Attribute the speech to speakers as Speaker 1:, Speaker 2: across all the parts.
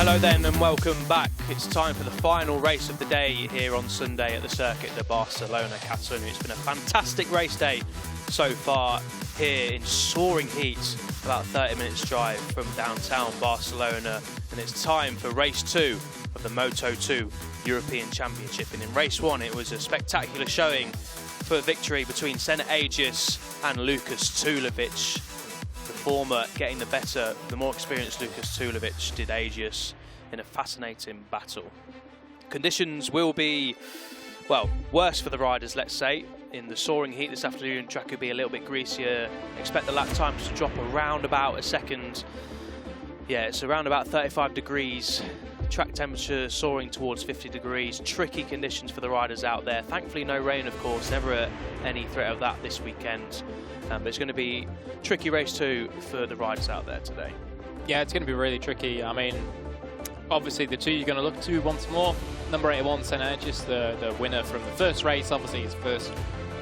Speaker 1: Hello then and welcome back. It's time for the final race of the day here on Sunday at the circuit de Barcelona, Catalunya. It's been a fantastic race day so far here in soaring heat, about 30 minutes drive from downtown Barcelona, and it's time for race 2 of the Moto2 European Championship. And in race 1 it was a spectacular showing for victory between Senna Agius and Lucas Tulavich. The former getting the better, the more experienced Lucas Tulavich did Agius in a fascinating battle. Conditions will be, well, worse for the riders, let's say. In the soaring heat this afternoon, track will be a little bit greasier. Expect the lap times to drop around about a second. Yeah, it's around about 35 degrees. Track temperature soaring towards 50 degrees. Tricky conditions for the riders out there. Thankfully no rain, of course, never any threat of that this weekend. But it's going to be tricky race 2 for the riders out there today.
Speaker 2: Yeah, it's going to be really tricky. I mean, obviously the two you're going to look to once more. Number 81, Senna Agius, the winner from the first race, obviously his first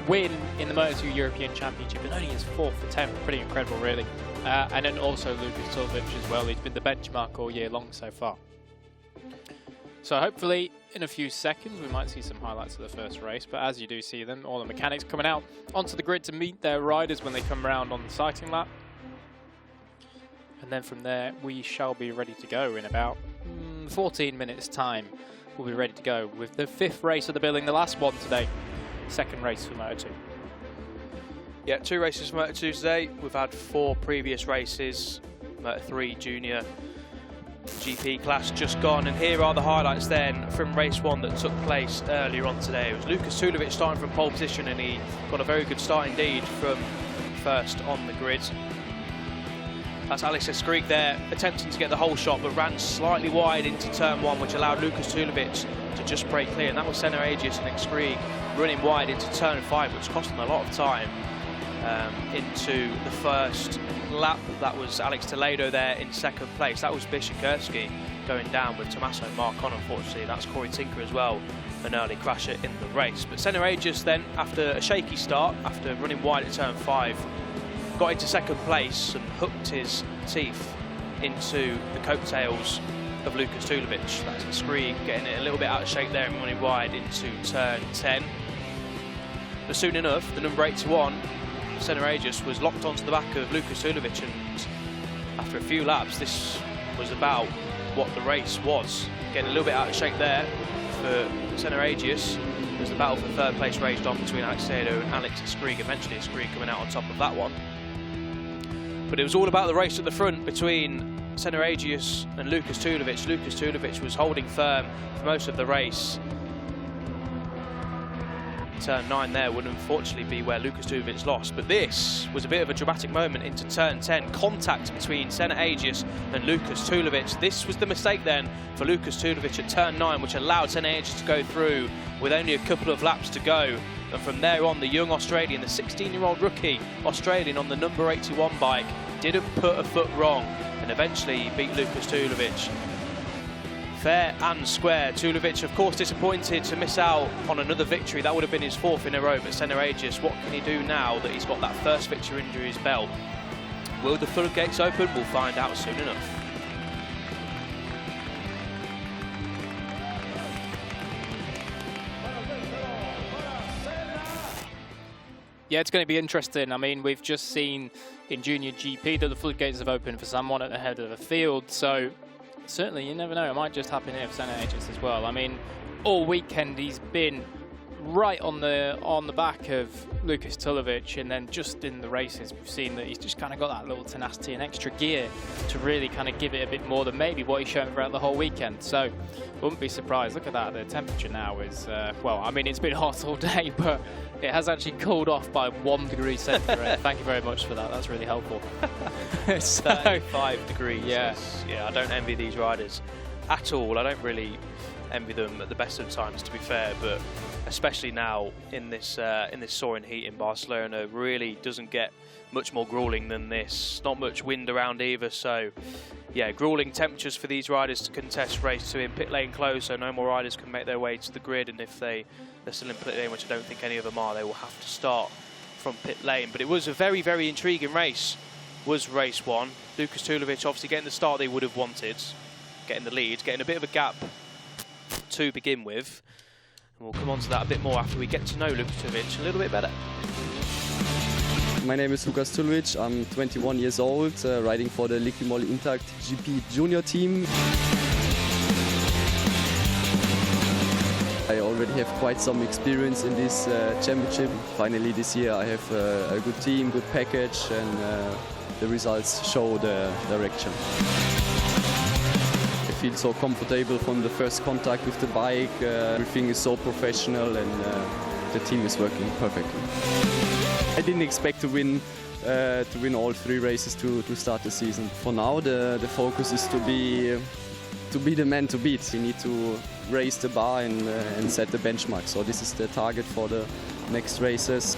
Speaker 2: win in the Moto2 European Championship, and only his 4th attempt. Pretty incredible, really. And then also Lucas Tulavich as well. He's been the benchmark all year long so far. So hopefully in a few seconds we might see some highlights of the first race, but as you do see them, all the mechanics coming out onto the grid to meet their riders when they come around on the sighting lap. And then from there we shall be ready to go in about 14 minutes time. We'll be ready to go with the 5th race of the billing, the last one today, 2nd race for Moto2.
Speaker 1: Yeah, 2 races for Moto2 today. We've had 4 previous races, Moto3 Junior GP class just gone, and here are the highlights then from race 1 that took place earlier on today. It was Lucas Tulavich starting from pole position, and he got a very good start indeed from first on the grid. That's Alex Escrig there, attempting to get the whole shot, but ran slightly wide into turn 1, which allowed Lucas Tulavich to just break clear, and that was Senna Agius and Escrig running wide into turn 5, which cost them a lot of time into the first lap. That was Alex Toledo there in 2nd place. That was Bishikirski going down with Tommaso Marcon. Unfortunately, that's Corey Tinker as well, an early crasher in the race. But Senna Agius then, after a shaky start, after running wide at turn 5, got into 2nd place and hooked his teeth into the coattails of Lucas Tulavich. That's Escrig getting it a little bit out of shape there and running wide into turn 10. But soon enough, the number 81, Senna Agius, was locked onto the back of Lucas Tulavich, and after a few laps this was about what the race was. Getting a little bit out of shape there for Senna Agius as the battle for 3rd place raged on between Alex Toledo and Alex Escrig. Eventually Escrig coming out on top of that one. But it was all about the race at the front between Senna Agius and Lucas Tulavich. Lucas Tulavich was holding firm for most of the race. Turn 9 there would unfortunately be where Lucas Tulavich lost, but this was a bit of a dramatic moment into turn 10. Contact between Senna Agius and Lucas Tulavich. This was the mistake then for Lucas Tulavich at turn 9, which allowed Senna Agius to go through with only a couple of laps to go. And from there on, the young Australian, the 16-year-old rookie Australian on the number 81 bike, didn't put a foot wrong and eventually beat Lucas Tulavich fair and square. Tulavich, of course, disappointed to miss out on another victory. That would have been his 4th in a row. But Senna Agius, what can he do now that he's got that first victory under his belt? Will the floodgates open? We'll find out soon enough.
Speaker 2: Yeah, it's going to be interesting. I mean, we've just seen in JuniorGP that the floodgates have opened for someone at the head of the field, so certainly you never know, it might just happen here for Senna Agius as well. I mean, all weekend he's been right on the back of Lucas Tulavich, and then just in the races we've seen that he's just kind of got that little tenacity and extra gear to really kind of give it a bit more than maybe what he's shown throughout the whole weekend. So wouldn't be surprised. Look at that, the temperature now is well, I mean, it's been hot all day, but it has actually cooled off by 1 degree centigrade. Thank you very much for that, that's really helpful.
Speaker 1: So, 35 degrees.
Speaker 2: Yeah.
Speaker 1: Yeah, I don't envy these riders at all. I don't really envy them at the best of times, to be fair, but especially now in this soaring heat in Barcelona, really doesn't get much more grueling than this. Not much wind around either, so yeah, grueling temperatures for these riders to contest race 2 in pit lane closed, so no more riders can make their way to the grid, and if they're still in pit lane, which I don't think any of them are, they will have to start from pit lane. But it was a very, very intriguing race, was race 1. Lucas Tulavich obviously getting the start they would have wanted. getting the lead, getting a bit of a gap to begin with. And we'll come on to that a bit more after we get to know Lukas Tulavich a little bit better.
Speaker 3: My name is Lukas Tulavich. I'm 21 years old, riding for the Untitled GP junior team. I already have quite some experience in this championship. Finally this year I have a good team, good package, and the results show the direction. I feel so comfortable from the first contact with the bike. Everything is so professional, and the team is working perfectly. I didn't expect to win all 3 races to start the season. For now, the focus is to be the man to beat. We need to raise the bar and set the benchmark. So this is the target for the next races.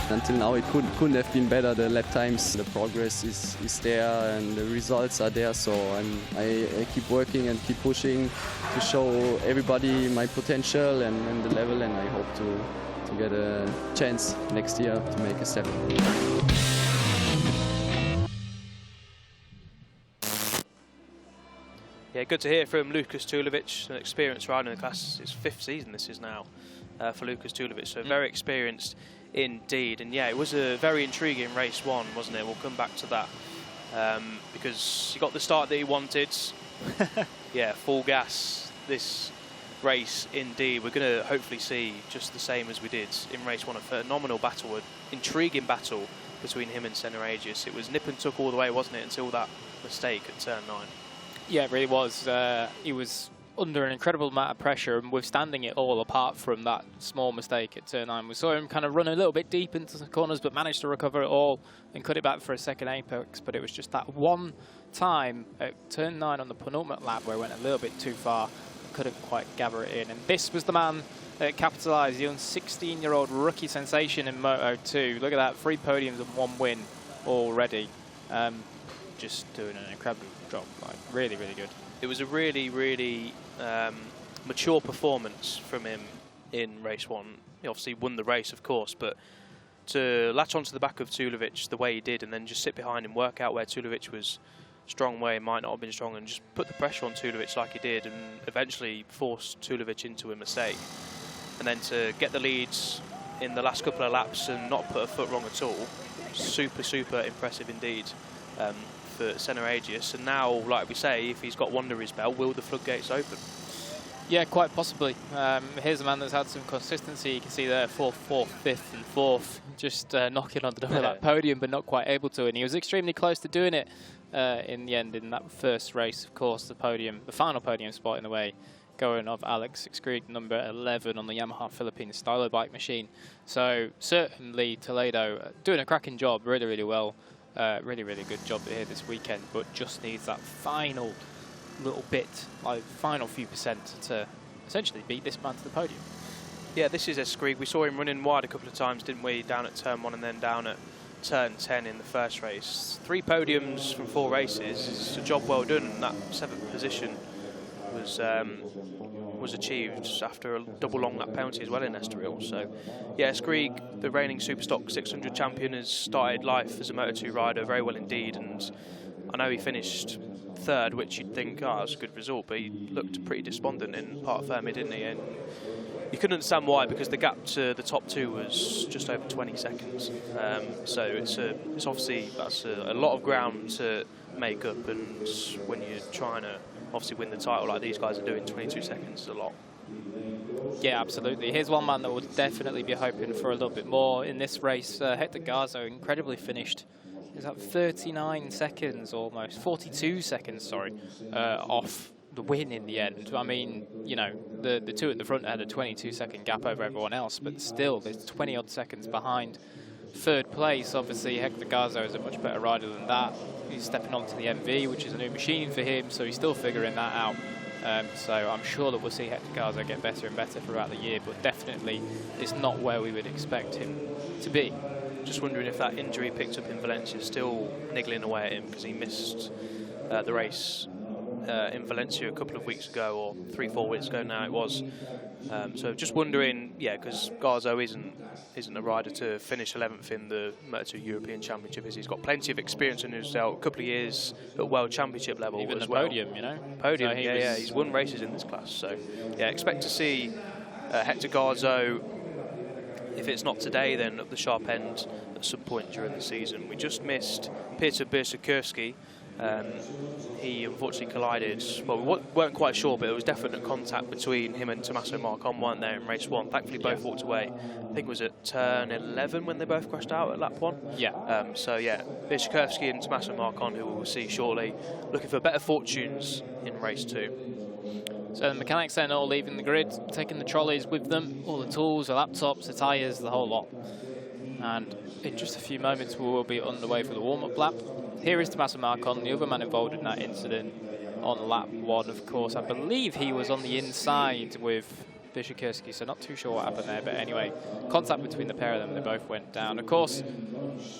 Speaker 3: Until now, it couldn't have been better. The lap times, the progress is there, and the results are there. So I keep working and keep pushing to show everybody my potential and the level, and I hope to get a chance next year to make a step.
Speaker 1: Yeah, good to hear from Lukas Tulavich, an experienced rider in the class. It's 5th season this is now for Lukas Tulavich, so very experienced indeed. And yeah, it was a very intriguing race 1, wasn't it? We'll come back to that because he got the start that he wanted. Yeah, full gas this race indeed. We're going to hopefully see just the same as we did in race 1, a phenomenal battle, an intriguing battle between him and Senna Agius. It was nip and tuck all the way, wasn't it, until that mistake at turn 9.
Speaker 2: Yeah, it really was. He was under an incredible amount of pressure and withstanding it all apart from that small mistake at turn 9. We saw him kind of run a little bit deep into the corners but managed to recover it all and cut it back for a second apex. But it was just that one time at turn 9 on the penultimate lap where he went a little bit too far and couldn't quite gather it in. And this was the man that capitalised, the young 16-year-old rookie sensation in Moto2. Look at that, 3 podiums and 1 win already. Just doing an incredible job, like really, really good.
Speaker 1: It was a really, really mature performance from him in race 1. He obviously won the race, of course, but to latch onto the back of Tulavich the way he did and then just sit behind him, work out where Tulavich was strong, where he might not have been strong, and just put the pressure on Tulavich like he did and eventually force Tulavich into a mistake. And then to get the leads in the last couple of laps and not put a foot wrong at all, super, super impressive indeed. For Senna Agius, and now, like we say, if he's got one under his belt, will the floodgates open?
Speaker 2: Yeah, quite possibly. Here's a man that's had some consistency. You can see there 4th, 5th and 4th, just knocking on the door of that podium, but not quite able to. And he was extremely close to doing it in the end in that first race. Of course, the final podium spot in the way going of Alex Skrig, number 11 on the Yamaha Philippines stylo bike machine. So certainly Toledo doing a cracking job, really, really well. Really, really good job here this weekend, but just needs that final little bit, like final few percent to essentially beat this man to the podium.
Speaker 1: Yeah, this is Skrig. We saw him running wide a couple of times, didn't we? Down at turn 1 and then down at turn 10 in the first race. 3 podiums from 4 races. It's a job well done, and that 7th position was achieved after a double long lap penalty as well in Estoril. So yeah, Skrig, the reigning Superstock 600 champion, has started life as a Moto2 rider very well indeed, and I know he finished 3rd, which you'd think, oh, that's a good result, but he looked pretty despondent in Parc Fermé, didn't he? And you couldn't understand why, because the gap to the top 2 was just over 20 seconds. So it's obviously, that's a lot of ground to make up, and when you're trying to obviously win the title like these guys are doing, 22 seconds is a lot.
Speaker 2: Yeah, absolutely. Here's one man that would definitely be hoping for a little bit more in this race. Hector Garzo, incredibly finished. Is that 39 seconds almost, 42 seconds, sorry, off the win in the end. I mean, you know, the 2 at the front had a 22-second gap over everyone else, but still, there's 20-odd seconds behind 3rd place. Obviously, Hector Garzo is a much better rider than that. He's stepping onto the MV, which is a new machine for him, so he's still figuring that out. So I'm sure that we'll see Hector Garzo get better and better throughout the year, but definitely it's not where we would expect him to be.
Speaker 1: Just wondering if that injury picked up in Valencia is still niggling away at him, because he missed the race in Valencia a couple of weeks ago, or 3-4 weeks ago now it was. So just wondering, yeah, because Garzo isn't a rider to finish 11th in the Moto2 European Championship. He's got plenty of experience in his belt, a couple of years at World Championship level
Speaker 2: even
Speaker 1: as
Speaker 2: the
Speaker 1: well.
Speaker 2: podium, you know.
Speaker 1: Podium,
Speaker 2: so
Speaker 1: yeah, he's won races in this class. So yeah, expect to see Hector Garzo, if it's not today, then at the sharp end at some point during the season. We just missed Peter Birsakirski. He unfortunately collided. Well, we weren't quite sure, but there was definite contact between him and Tommaso Marcon, weren't there, in race 1. Thankfully, both walked away. I think it was at turn 11 when they both crashed out at lap 1.
Speaker 2: Yeah.
Speaker 1: So yeah, Birsakirski and Tommaso Marcon, who we'll see shortly, looking for better fortunes in race 2.
Speaker 2: So the mechanics then all leaving the grid, taking the trolleys with them, all the tools, the laptops, the tyres, the whole lot. And in just a few moments, we will be underway for the warm-up lap. Here is Tommaso Marcon, the other man involved in that incident on lap 1, of course. I believe he was on the inside with Birsakirski, so not too sure what happened there. But anyway, contact between the pair of them, they both went down. Of course,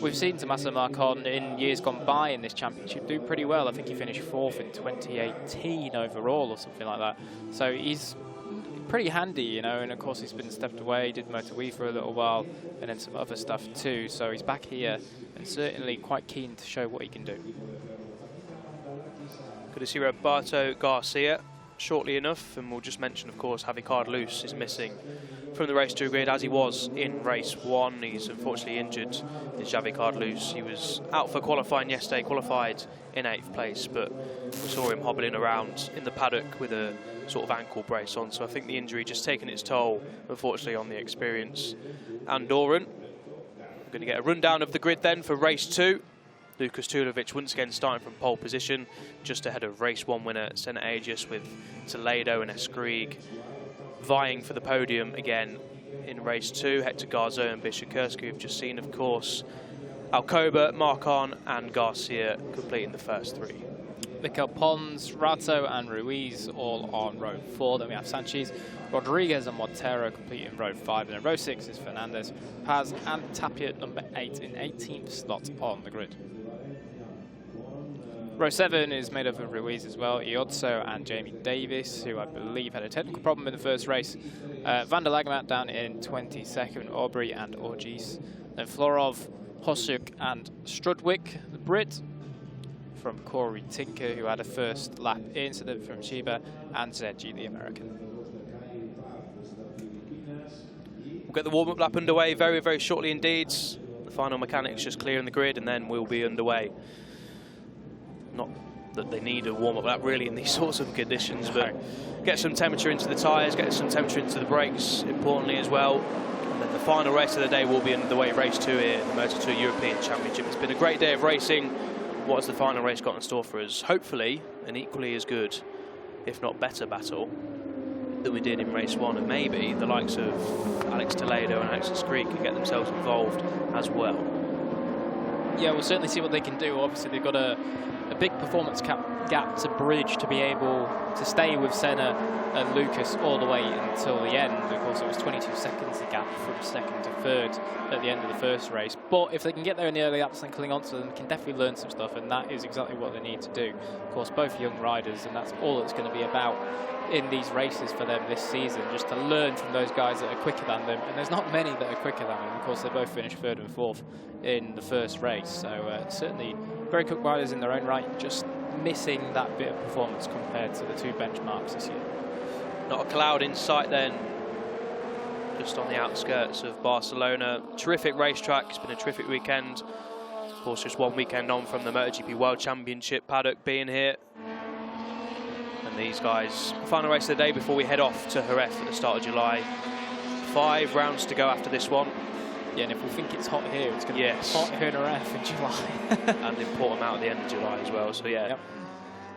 Speaker 2: we've seen Tommaso Marcon in years gone by in this championship do pretty well. I think he finished 4th in 2018 overall or something like that. So he's pretty handy, you know, and of course he's been stepped away, did Moto2 for a little while, and then some other stuff too. So he's back here and certainly quite keen to show what he can do.
Speaker 1: Good to see Roberto Garcia shortly enough, and we'll just mention, of course, Javi Cardlus is missing from the race 2 grid as he was in race 1. He's unfortunately injured, is Javi Cardlus. He was out for qualifying yesterday, qualified in 8th place, but we saw him hobbling around in the paddock with a sort of ankle brace on, so I think the injury just taken its toll, unfortunately, on the experience. Andorran. We're going to get a rundown of the grid then for race 2. Lucas Tulavich once again starting from pole position, just ahead of race 1 winner Senna Aegis, with Toledo and Escrig vying for the podium again in race 2. Hector Garzo and Birsakirski, we've just seen, of course. Alcoba, Marcon and Garcia completing the first 3.
Speaker 2: Mikel Pons, Rato and Ruiz all on row 4. Then we have Sanchez, Rodriguez and Montero completing row 5. And then row 6 is Fernandez, Paz and Tapia number 8 in 18th slot on the grid. Row 7 is made up of Ruiz as well, Iozzo and Jamie Davis, who I believe had a technical problem in the first race. Van der Lagemat down in 22nd, Aubrey and Orgis. Then Florov, Hosuk and Strudwick, the Brit. From Corey Tinker, who had a first lap incident from Chiba, and Zedji, the American.
Speaker 1: We'll get the warm-up lap underway very, very shortly indeed. The final mechanics just clearing the grid, and then we'll be underway. Not that they need a warm-up lap really in these sorts of conditions, but get some temperature into the tyres, get some temperature into the brakes, importantly as well. And then the final race of the day will be underway, race 2 here in the Moto2 European Championship. It's been a great day of racing. What has the final race got in store for us? Hopefully an equally as good, if not better, battle that we did in race 1, and maybe the likes of Alex Toledo and Alex Escrig can get themselves involved as well.
Speaker 2: Yeah, we'll certainly see what they can do. Obviously, they've got a big performance gap to bridge to be able to stay with Senna and Lucas all the way until the end. Of course, it was 22 seconds the gap from 2nd to 3rd at the end of the first race. But if they can get there in the early laps and cling on to them, they can definitely learn some stuff, and that is exactly what they need to do. Of course, both young riders, and that's all it's going to be about in these races for them this season, just to learn from those guys that are quicker than them. And there's not many that are quicker than them. Of course, they both finished 3rd and 4th in the first race. So certainly very quick riders in their own right, just missing that bit of performance compared to the 2 benchmarks this year.
Speaker 1: Not a cloud in sight then, just on the outskirts of Barcelona. Terrific racetrack, it's been a terrific weekend. Of course, just 1 weekend on from the MotoGP World Championship paddock being here. And these guys, final race of the day before we head off to Jerez at the start of July. 5 rounds to go after this one.
Speaker 2: Yeah, and if we think it's hot here, it's going to be hot here in Jerez in July.
Speaker 1: And in Portimao at the end of July as well. So yeah,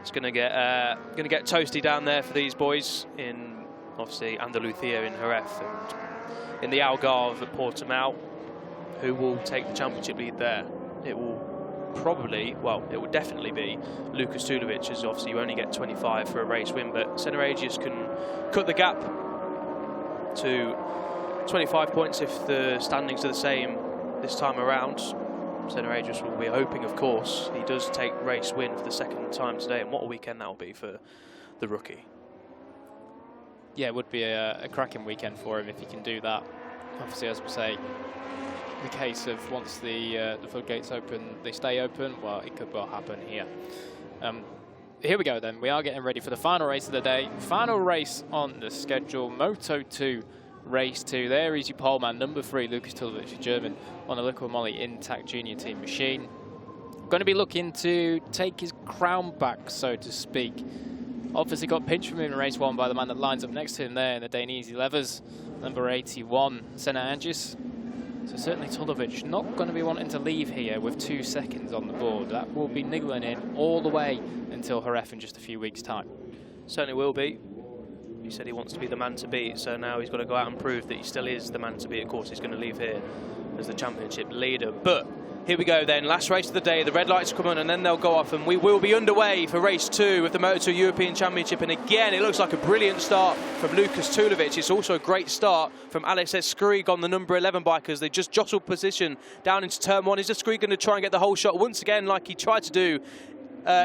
Speaker 1: it's going to get toasty down there for these boys in, obviously, Andalucia in Jerez and in the Algarve at Portimao. Who will take the championship lead there? It will probably, well, it will definitely be Lucas Tulavich, as obviously you only get 25 for a race win, but Senna Aegis can cut the gap to 25 points if the standings are the same this time around. Senna Agius will be hoping, of course, he does take race win for the second time today, and what a weekend that will be for the rookie.
Speaker 2: Yeah, it would be a cracking weekend for him if he can do that. Obviously, as we say, the case of once the floodgates open, they stay open, well, it could well happen here. Here we go then, we are getting ready for the final race of the day. Final race on the schedule, Moto2 Race 2. There is your pole man, number 3, Lucas Tulavich, German, on a Liquid Moly Intact Junior Team machine. Going to be looking to take his crown back, so to speak. Obviously got pinched from him in race 1 by the man that lines up next to him there in the Dainese Levers, number 81, Senna Agius. So certainly Tulavich not going to be wanting to leave here with 2 seconds on the board. That will be niggling him all the way until Jerez in just a few weeks' time.
Speaker 1: Certainly will be. He said he wants to be the man to beat, so now he's got to go out and prove that he still is the man to beat. Of course, he's going to leave here as the championship leader. But here we go then, last race of the day. The red lights come on and then they'll go off, and we will be underway for race 2 of the Moto2 European Championship. And again, it looks like a brilliant start from Lucas Tulavich. It's also a great start from Alex Escrig on the number 11 bike as they just jostle position down into turn 1. Is Escrig going to try and get the whole shot once again like he tried to do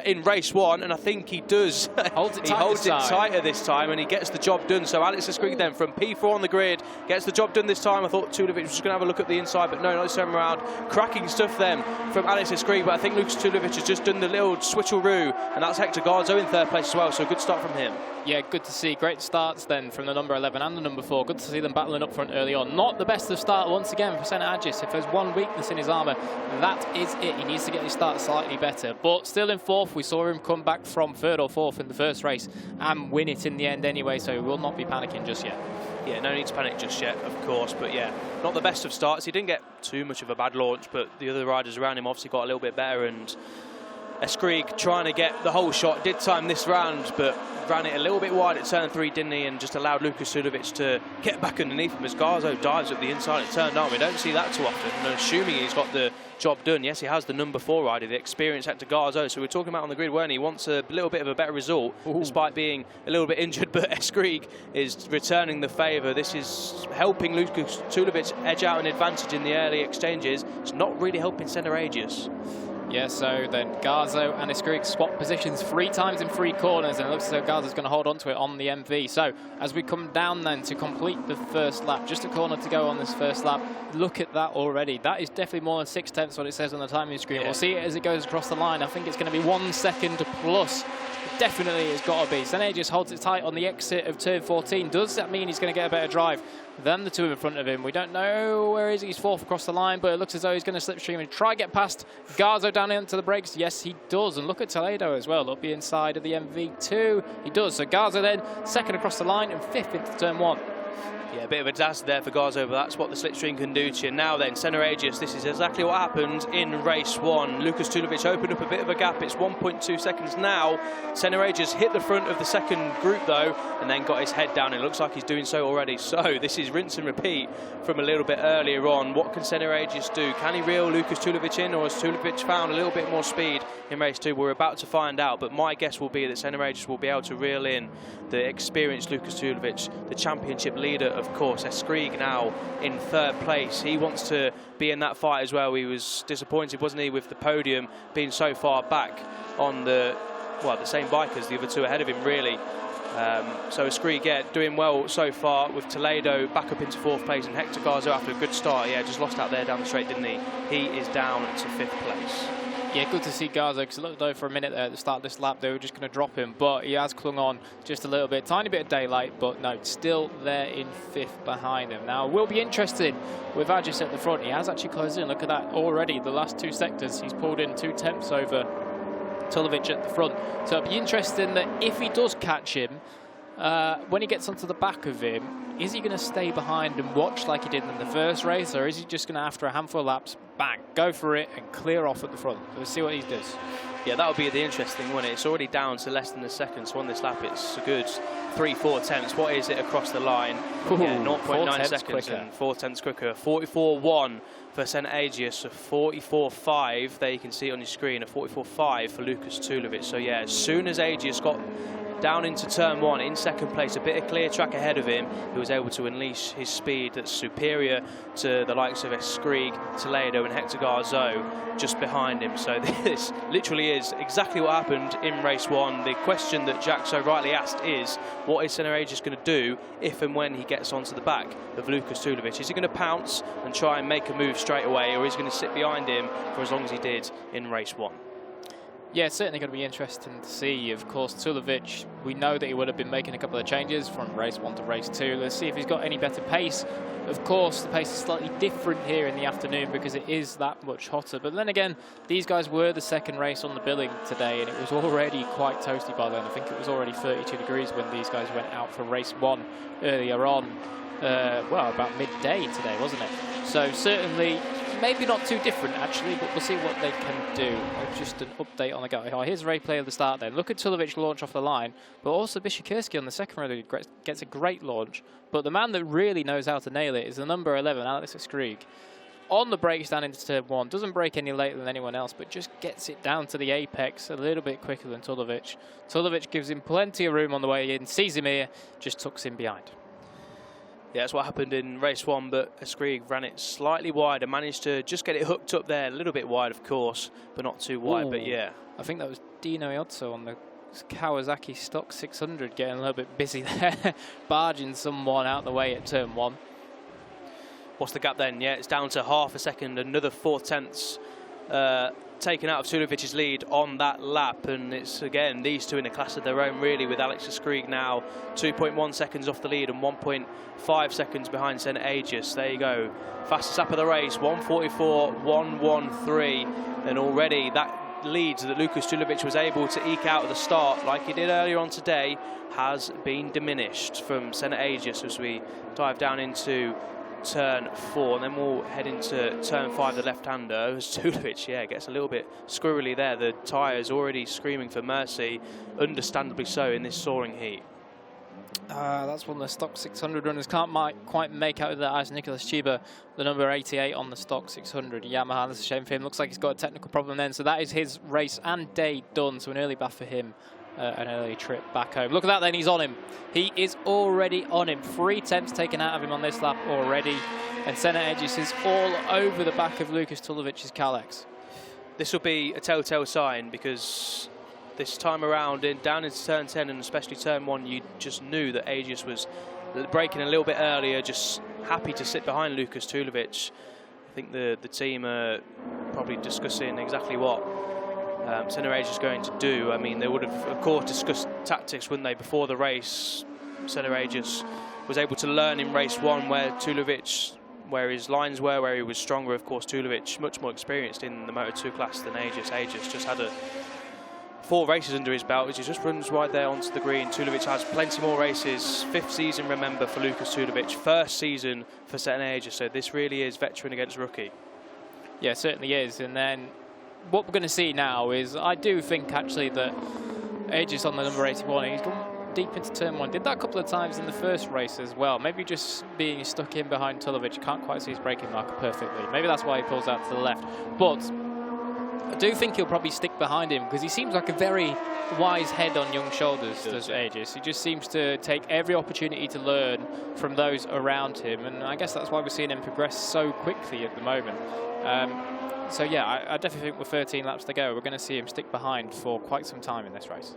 Speaker 1: in race 1, and I think he does. He holds it tighter this time, and he gets the job done. So Alex Escrig then from P4 on the grid gets the job done this time. I thought Tulavich was going to have a look at the inside, but no, not this time around. Cracking stuff then from Alex Escrig, but I think Lucas Tulavich has just done the little switcheroo, and that's Hector Garzo in 3rd place as well, so good start from him.
Speaker 2: Yeah, good to see. Great starts then from the number 11 and the number 4. Good to see them battling up front early on. Not the best of start once again for Senna Agius. If there's one weakness in his armour, that is it. He needs to get his start slightly better. But still in 4th, we saw him come back from 3rd or 4th in the first race and win it in the end anyway, so he will not be panicking just yet.
Speaker 1: Yeah, no need to panic just yet, of course, but yeah, not the best of starts. He didn't get too much of a bad launch, but the other riders around him obviously got a little bit better, and Escrig trying to get the whole shot, did time this round, but ran it a little bit wide at turn 3, didn't he, and just allowed Lucas Tulavich to get back underneath him as Garzo dives up the inside at turn 9. We don't see that too often, and assuming he's got the job done. Yes, he has the number 4 rider, the experienced Hector Garzo, so we're talking about on the grid, weren't he? Wants a little bit of a better result, despite being a little bit injured, but Escrig is returning the favour. This is helping Lucas Tulavich edge out an advantage in the early exchanges. It's not really helping Senna Agius.
Speaker 2: Yeah, so then Garzo and Escrig swap positions 3 times in 3 corners, and it looks as though Garzo's going to hold on to it on the MV. So as we come down then to complete the first lap, just a corner to go on this first lap, look at that already. That is definitely more than 6/10 what it says on the timing screen. Yeah. We'll see it as it goes across the line. I think it's going to be 1 second plus. Definitely it's got to be. Senna Agius holds it tight on the exit of turn 14. Does that mean he's going to get a better drive than the 2 in front of him? We don't know where is he. He's 4th across the line, but it looks as though he's going to slipstream and try get past Garzo down into the brakes. Yes, he does. And look at Toledo as well. Up the inside of the MV2. He does. So Garzo then 2nd across the line and 5th into turn 1.
Speaker 1: Yeah, a bit of a disaster there for Garzo, but that's what the slipstream can do to you. Now then, Senna Agius, this is exactly what happened in race 1. Lucas Tulavich opened up a bit of a gap. It's 1.2 seconds now. Senna Agius hit the front of the second group, though, and then got his head down. It looks like he's doing so already. So this is rinse and repeat from a little bit earlier on. What can Senna Agius do? Can he reel Lucas Tulavich in, or has Tulavich found a little bit more speed in race 2? We're about to find out, but my guess will be that Senna Agius will be able to reel in the experienced Lucas Tulavich, the championship leader, of course. Escrig now in 3rd place. He wants to be in that fight as well. He was disappointed, wasn't he, with the podium being so far back on the same bike as the other 2 ahead of him, really. So Escrig, yeah, doing well so far, with Toledo back up into 4th place, and Hector Garzo after a good start, yeah, just lost out there down the straight, didn't he? He is down to 5th place.
Speaker 2: Yeah, good to see Garzo, because it looked though for a minute there at the start of this lap they were just going to drop him, but he has clung on just a little bit. Tiny bit of daylight, but no, still there in 5th behind him. Now, we'll be interested with Agius at the front. He has actually closed in. Look at that already. The last 2 sectors, he's pulled in 2 tenths over Tulavich at the front. So it'll be interesting that if he does catch him, when he gets onto the back of him, is he going to stay behind and watch like he did in the first race, or is he just going to, after a handful of laps, bang, go for it and clear off at the front? We'll see what he does. Yeah, that'll be the interesting one. It's already down to less than a second, so on this lap it's a good 3-4 tenths. What is it across the line? Ooh, yeah, 0.9 seconds quicker. And 4 tenths quicker. 44.1 for Senna Agius, a 44.5. There you can see it on your screen, a 44.5 for Lucas Tulavich. So yeah, as soon as Agius got
Speaker 1: down into turn 1 in second place, a bit of clear track ahead of him. He was able to unleash his speed that's superior to the likes of Skrieg, Toledo and Hector Garzo just behind him. So this literally is exactly what happened in race 1. The question that Jack so rightly asked is, what is Senna Aegis going to do if and when he gets onto the back of Lucas Tulavich? Is he going to pounce and try and make a move straight away, or is he going to sit behind him for as long as he did in race 1?
Speaker 2: Yeah, it's certainly going to be interesting to see. Of course, Tulavich, we know that he would have been making a couple of changes from race 1 to race 2. Let's see if he's got any better pace. Of course, the pace is slightly different here in the afternoon because it is that much hotter. But then again, these guys were the second race on the billing today, and it was already quite toasty by then. I think it was already 32 degrees when these guys went out for race 1 earlier on. Well, about midday today, wasn't it? So certainly, maybe not too different actually, but we'll see what they can do. Just an update on the go. Here's a replay of the start then. Look at Tulavich launch off the line, but also Bishikirski on the second round gets a great launch. But the man that really knows how to nail it is the number 11, Alex Skrieg. On the brakes down into turn 1, doesn't brake any later than anyone else, but just gets it down to the apex a little bit quicker than Tulavich. Tulavich gives him plenty of room on the way in, sees him here, just tucks him behind.
Speaker 1: Yeah, that's what happened in race 1, but Skrieg ran it slightly wide and managed to just get it hooked up there, a little bit wide, of course, but not too wide. Ooh. But yeah.
Speaker 2: I think that was Dino Iozzo on the Kawasaki Stock 600 getting a little bit busy there, barging someone out the way at turn 1.
Speaker 1: What's the gap then? Yeah, it's down to half a second, another 4/10 taken out of Tulavich's lead on that lap, and it's again these two in a class of their own really, with Alex Skrieg now 2.1 seconds off the lead and 1.5 seconds behind Senna Aegis. There you go, fastest lap of the race, 1:44.113, and already that lead that Lucas Tulavich was able to eke out at the start, like he did earlier on today, has been diminished from Senna Aegis as we dive down into turn 4, and then we'll head into turn 5, the left-hander. Tulavich, yeah, gets a little bit squirrely there. The tyres already screaming for mercy, understandably so in this soaring heat.
Speaker 2: That's one of the Stock 600 runners. Can't quite make out of that as Nicolas Chiba, the number 88 on the Stock 600 Yamaha. That's a shame for him. Looks like he's got a technical problem then. So that is his race and day done. So an early bath for him. An early trip back home. Look at that then, he's on him. He is already on him. 3 tenths taken out of him on this lap already. And Senna Aegis is all over the back of Lucas Tulavich's Kalex.
Speaker 1: This will be a telltale sign, because this time around, down into turn 10 and especially turn 1, you just knew that Aegis was braking a little bit earlier, just happy to sit behind Lucas Tulavich. I think the team are probably discussing exactly what Senna Aegis is going to do. I mean, they would have, of course, discussed tactics, wouldn't they, before the race. Senna Aegis was able to learn in race 1 where Tulavich, where his lines were, where he was stronger. Of course, Tulavich much more experienced in the Moto2 class than Aegis. Aegis just had 4 races under his belt, which he just runs right there onto the green. Tulavich has plenty more races. 5th season, remember, for Lucas Tulavich. 1st season for Senna Aegis. So this really is veteran against rookie.
Speaker 2: Yeah, it certainly is. And then what we're going to see now is, I do think actually that Aegis on the number 81, he's gone deep into turn 1. Did that a couple of times in the first race as well. Maybe just being stuck in behind Tulavich. Can't quite see his braking marker perfectly. Maybe that's why he pulls out to the left. But I do think he'll probably stick behind him, because he seems like a very wise head on young shoulders, does Aegis. He just seems to take every opportunity to learn from those around him, and I guess that's why we're seeing him progress so quickly at the moment. So yeah, I definitely think with 13 laps to go, we're going to see him stick behind for quite some time in this race.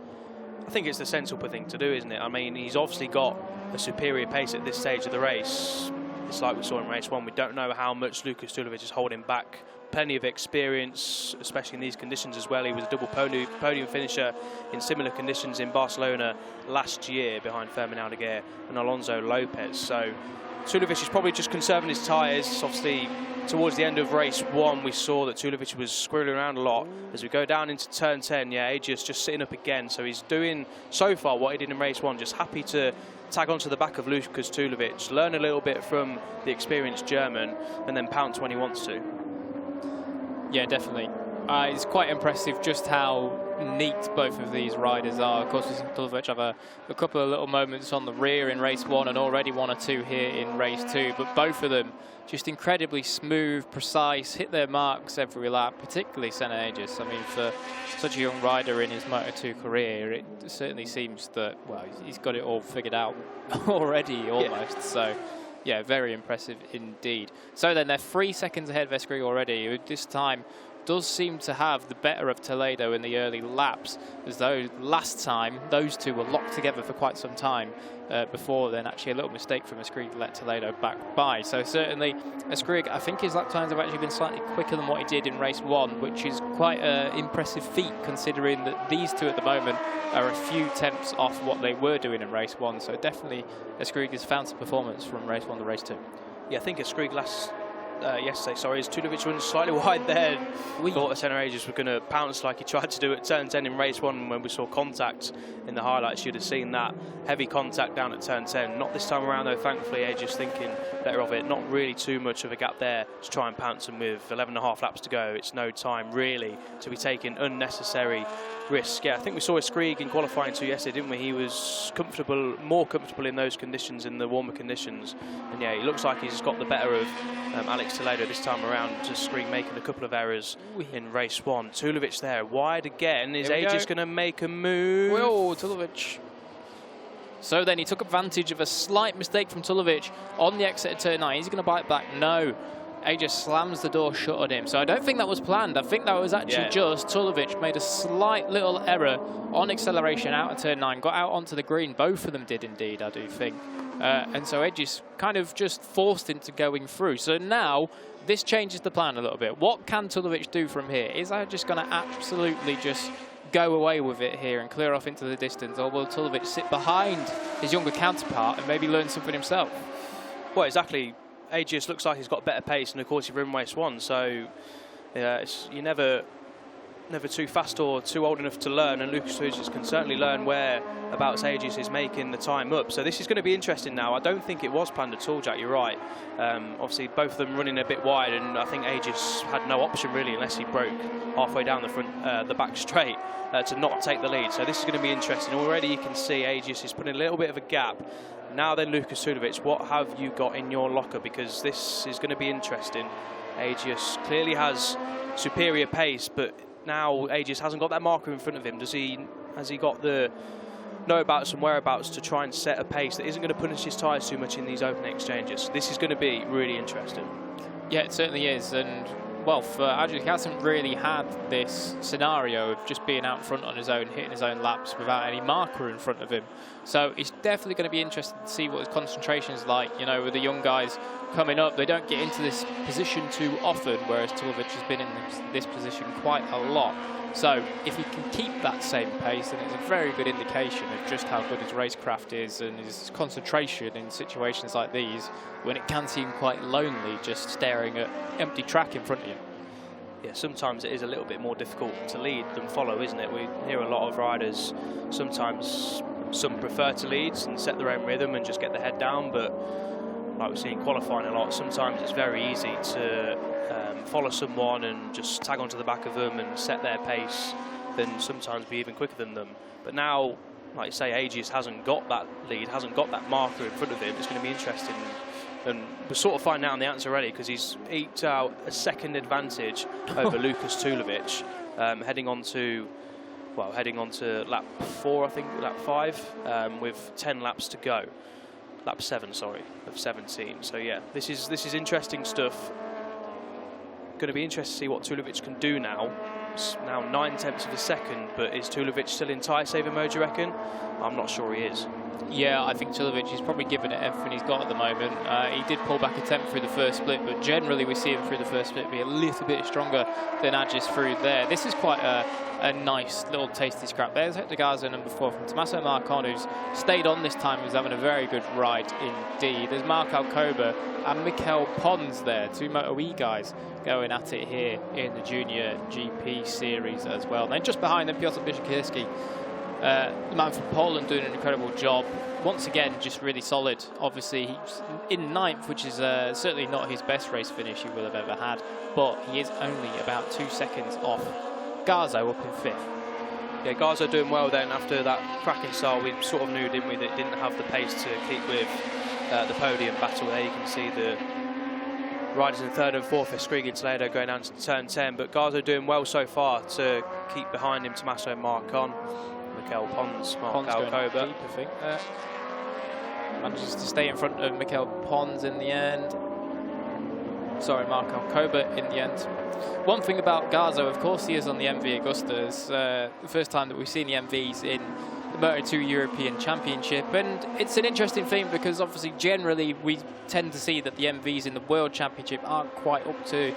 Speaker 1: I think it's the sensible thing to do, isn't it? I mean, he's obviously got a superior pace at this stage of the race. It's like we saw in race 1. We don't know how much Lucas Tulavich is holding back. Plenty of experience, especially in these conditions as well. He was a double podium finisher in similar conditions in Barcelona last year behind Fermin Aldeguer and Alonso Lopez. So Tulavich is probably just conserving his tyres. Obviously, towards the end of race 1, we saw that Tulavich was squirreling around a lot. As we go down into turn 10, yeah, Aegis just sitting up again. So he's doing so far what he did in race 1, just happy to tag onto the back of Lucas Tulavich, learn a little bit from the experienced German, and then pounce when he wants to.
Speaker 2: Yeah, definitely. It's quite impressive just how neat both of these riders are. Of course, we've seen Tulavich have a couple of little moments on the rear in race 1 and already 1 or 2 here in race 2, but both of them just incredibly smooth, precise, hit their marks every lap, particularly Senna Aegis. I mean, for such a young rider in his Moto2 career, it certainly seems that, well, he's got it all figured out already, almost. Yeah. So, yeah, very impressive indeed. So then they're 3 seconds ahead of Escrig already, who this time does seem to have the better of Toledo in the early laps, as though last time those two were locked together for quite some time before then actually a little mistake from Escrig let Toledo back by. So certainly Escrig, I think his lap times have actually been slightly quicker than what he did in race 1, which is quite an impressive feat considering that these two at the moment are a few tenths off what they were doing in race 1. So definitely Escrig has found some performance from race 1 to race 2.
Speaker 1: Yeah, I think Escrig yesterday, sorry, is Tulavich went slightly wide there. We thought Senna Aegis were going to pounce like he tried to do at turn 10 in race 1 when we saw contact in the highlights. You'd have seen that heavy contact down at turn 10. Not this time around though, thankfully. Aegis thinking better of it. Not really too much of a gap there to try and pounce him with 11.5 laps to go. It's no time really to be taking unnecessary risk. Yeah, I think we saw Escrig in qualifying 2 yesterday, didn't we? He was more comfortable in those conditions, in the warmer conditions. And yeah, he looks like he's got the better of Alex Toledo this time around. Just Escrig making a couple of errors in race 1. Tulavich there, wide again. Is Aegis going to make a move?
Speaker 2: Whoa, Tulavich. So then he took advantage of a slight mistake from Tulavich on the exit of turn 9. He's going to bite back. No. Aegis slams the door shut on him. So I don't think that was planned. I think that was actually just Tulavich made a slight little error on acceleration out of turn 9. Got out onto the green. Both of them did indeed, I do think. And so Aegis kind of just forced into going through. So now this changes the plan a little bit. What can Tulavich do from here? Is Aegis going to absolutely just go away with it here and clear off into the distance? Or will Tulavich sit behind his younger counterpart and maybe learn something himself?
Speaker 1: Well, exactly. Aegis looks like he's got better pace, and of course, you've ridden race 1, so you're never too fast or too old enough to learn, and Lucas Tulavich can certainly learn whereabouts Aegis is making the time up. So this is going to be interesting now. I don't think it was planned at all, Jack, you're right. Obviously, both of them running a bit wide, and I think Aegis had no option really, unless he broke halfway down the back straight to not take the lead. So this is going to be interesting. Already you can see Aegis is putting a little bit of a gap. Now then, Lucas Tulavich, what have you got in your locker? Because this is going to be interesting. Aegis clearly has superior pace, but now Aegis hasn't got that marker in front of him. Has he got the know-abouts and whereabouts to try and set a pace that isn't going to punish his tyres too much in these open exchanges? This is going to be really interesting.
Speaker 2: Yeah, it certainly is. And well, for Aegis, he hasn't really had this scenario of just being out front on his own, hitting his own laps without any marker in front of him. So it's definitely going to be interesting to see what his concentration is like. You know, with the young guys coming up, they don't get into this position too often, whereas Tulavich has been in this position quite a lot. So if he can keep that same pace, then it's a very good indication of just how good his racecraft is and his concentration in situations like these, when it can seem quite lonely just staring at empty track in front of you.
Speaker 1: Yeah, sometimes it is a little bit more difficult to lead than follow, isn't it? We hear a lot of riders, sometimes some prefer to lead and set their own rhythm and just get the head down, but like we're seeing qualifying a lot, sometimes it's very easy to follow someone and just tag onto the back of them and set their pace, then sometimes be even quicker than them. But now, like you say, Aegis hasn't got that lead, hasn't got that marker in front of him. It's going to be interesting. And we're sort of finding out the answer already, because he's eked out a second advantage over Lucas Tulavich, heading on to lap 4, I think, lap 5, with 10 laps to go. Lap 7, sorry, of 17. So yeah, this is interesting stuff. Going to be interesting to see what Tulavich can do now. It's now 9/10 of a second, but is Tulavich still in tyre saver mode, do you reckon? I'm not sure he is.
Speaker 2: Yeah, I think Tulavich is probably giving it everything he's got at the moment. He did pull back a tenth through the first split, but generally we see him through the first split be a little bit stronger than Aegis through there. This is quite a nice little tasty scrap. There's Hector Garzo, number 4 from Tommaso Marcon, who's stayed on this time, who's having a very good ride indeed. There's Mark Alcoba and Mikel Pons there, 2 Moto E guys going at it here in the Junior GP series as well. And then just behind them, Piotr Biszkiewicz, the man from Poland, doing an incredible job. Once again, just really solid. Obviously, he's in 9th, which is certainly not his best race finish he will have ever had, but he is only about 2 seconds off Garzo up in 5th.
Speaker 1: Yeah, Garzo doing well then after that cracking start. We sort of knew, didn't we, that it didn't have the pace to keep with the podium battle there. You can see the riders in third and fourth, Eskrigi and Toledo going down to turn 10, but Garzo doing well so far to keep behind him Tommaso Marcon, Mikel Pons, Mark Alcoba.
Speaker 2: Deep, I think. Manages to stay in front of Mikel Pons in the end. Sorry, Mark Alcoba in the end. One thing about Garzo, of course, he is on the MV Augusta. It's the first time that we've seen the MVs in the Moto2 European Championship, and it's an interesting thing because obviously generally we tend to see that the MVs in the World Championship aren't quite up to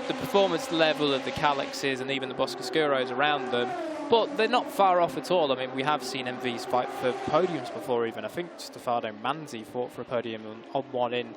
Speaker 2: the performance level of the Calixes and even the Boscoscuros around them, but they're not far off at all. I mean, we have seen MVs fight for podiums before even. I think Stefano Manzi fought for a podium on one in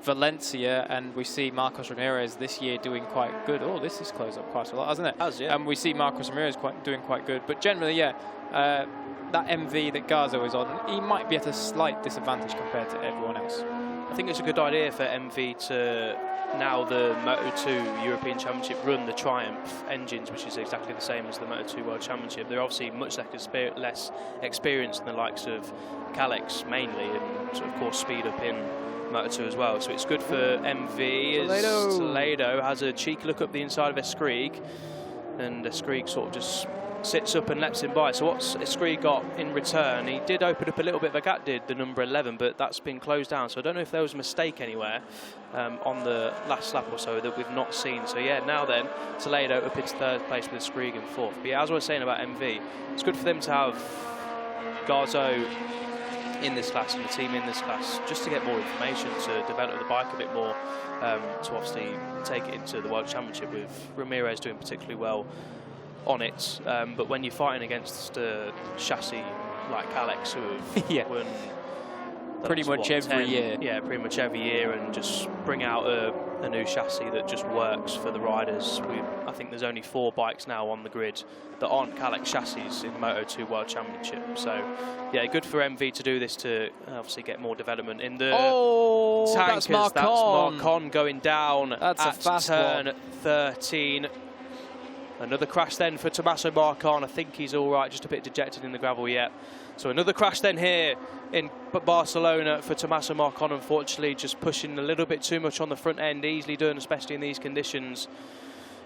Speaker 2: Valencia, and we see Marcos Ramirez this year doing quite good. Oh, this has closed up quite a lot, hasn't it?
Speaker 1: Has, yeah.
Speaker 2: And we see Marcos Ramirez doing quite good, but generally, yeah, that MV that Garzo is on, he might be at a slight disadvantage compared to everyone else.
Speaker 1: I think it's a good idea for MV to, now the Moto2 European Championship, run the Triumph engines, which is exactly the same as the Moto2 World Championship. They're obviously much less experienced than the likes of Calix mainly, and so of course speed up in Moto2 as well. So it's good for MV as Toledo has a cheeky look up the inside of Eskrigi, and Eskrigi sort of just sits up and lets him by. So what's Eskrigi got in return? He did open up a little bit of a gap, did the number 11, but that's been closed down. So I don't know if there was a mistake anywhere on the last lap or so that we've not seen. So yeah, now then, Toledo up into third place with Eskrigi in fourth. But yeah, as I was saying about MV, it's good for them to have Garzo in this class and the team in this class just to get more information, to develop the bike a bit more, to obviously take it into the World Championship, with Ramirez doing particularly well on it. But when you're fighting against a chassis like Alex, who have won
Speaker 2: pretty much every year.
Speaker 1: Yeah, pretty much every year, and just bring out a new chassis that just works for the riders. I think there's only 4 bikes now on the grid that aren't Calix chassis in the Moto2 World Championship. So yeah, good for MV to do this, to obviously get more development in the tankers.
Speaker 2: That's
Speaker 1: Marcon going down
Speaker 2: at
Speaker 1: a fast turn 13. Another crash then for Tommaso Marcon. I think he's all right, just a bit dejected in the gravel yet. So another crash then here in Barcelona for Tommaso Marcon, unfortunately, just pushing a little bit too much on the front end, easily done, especially in these conditions.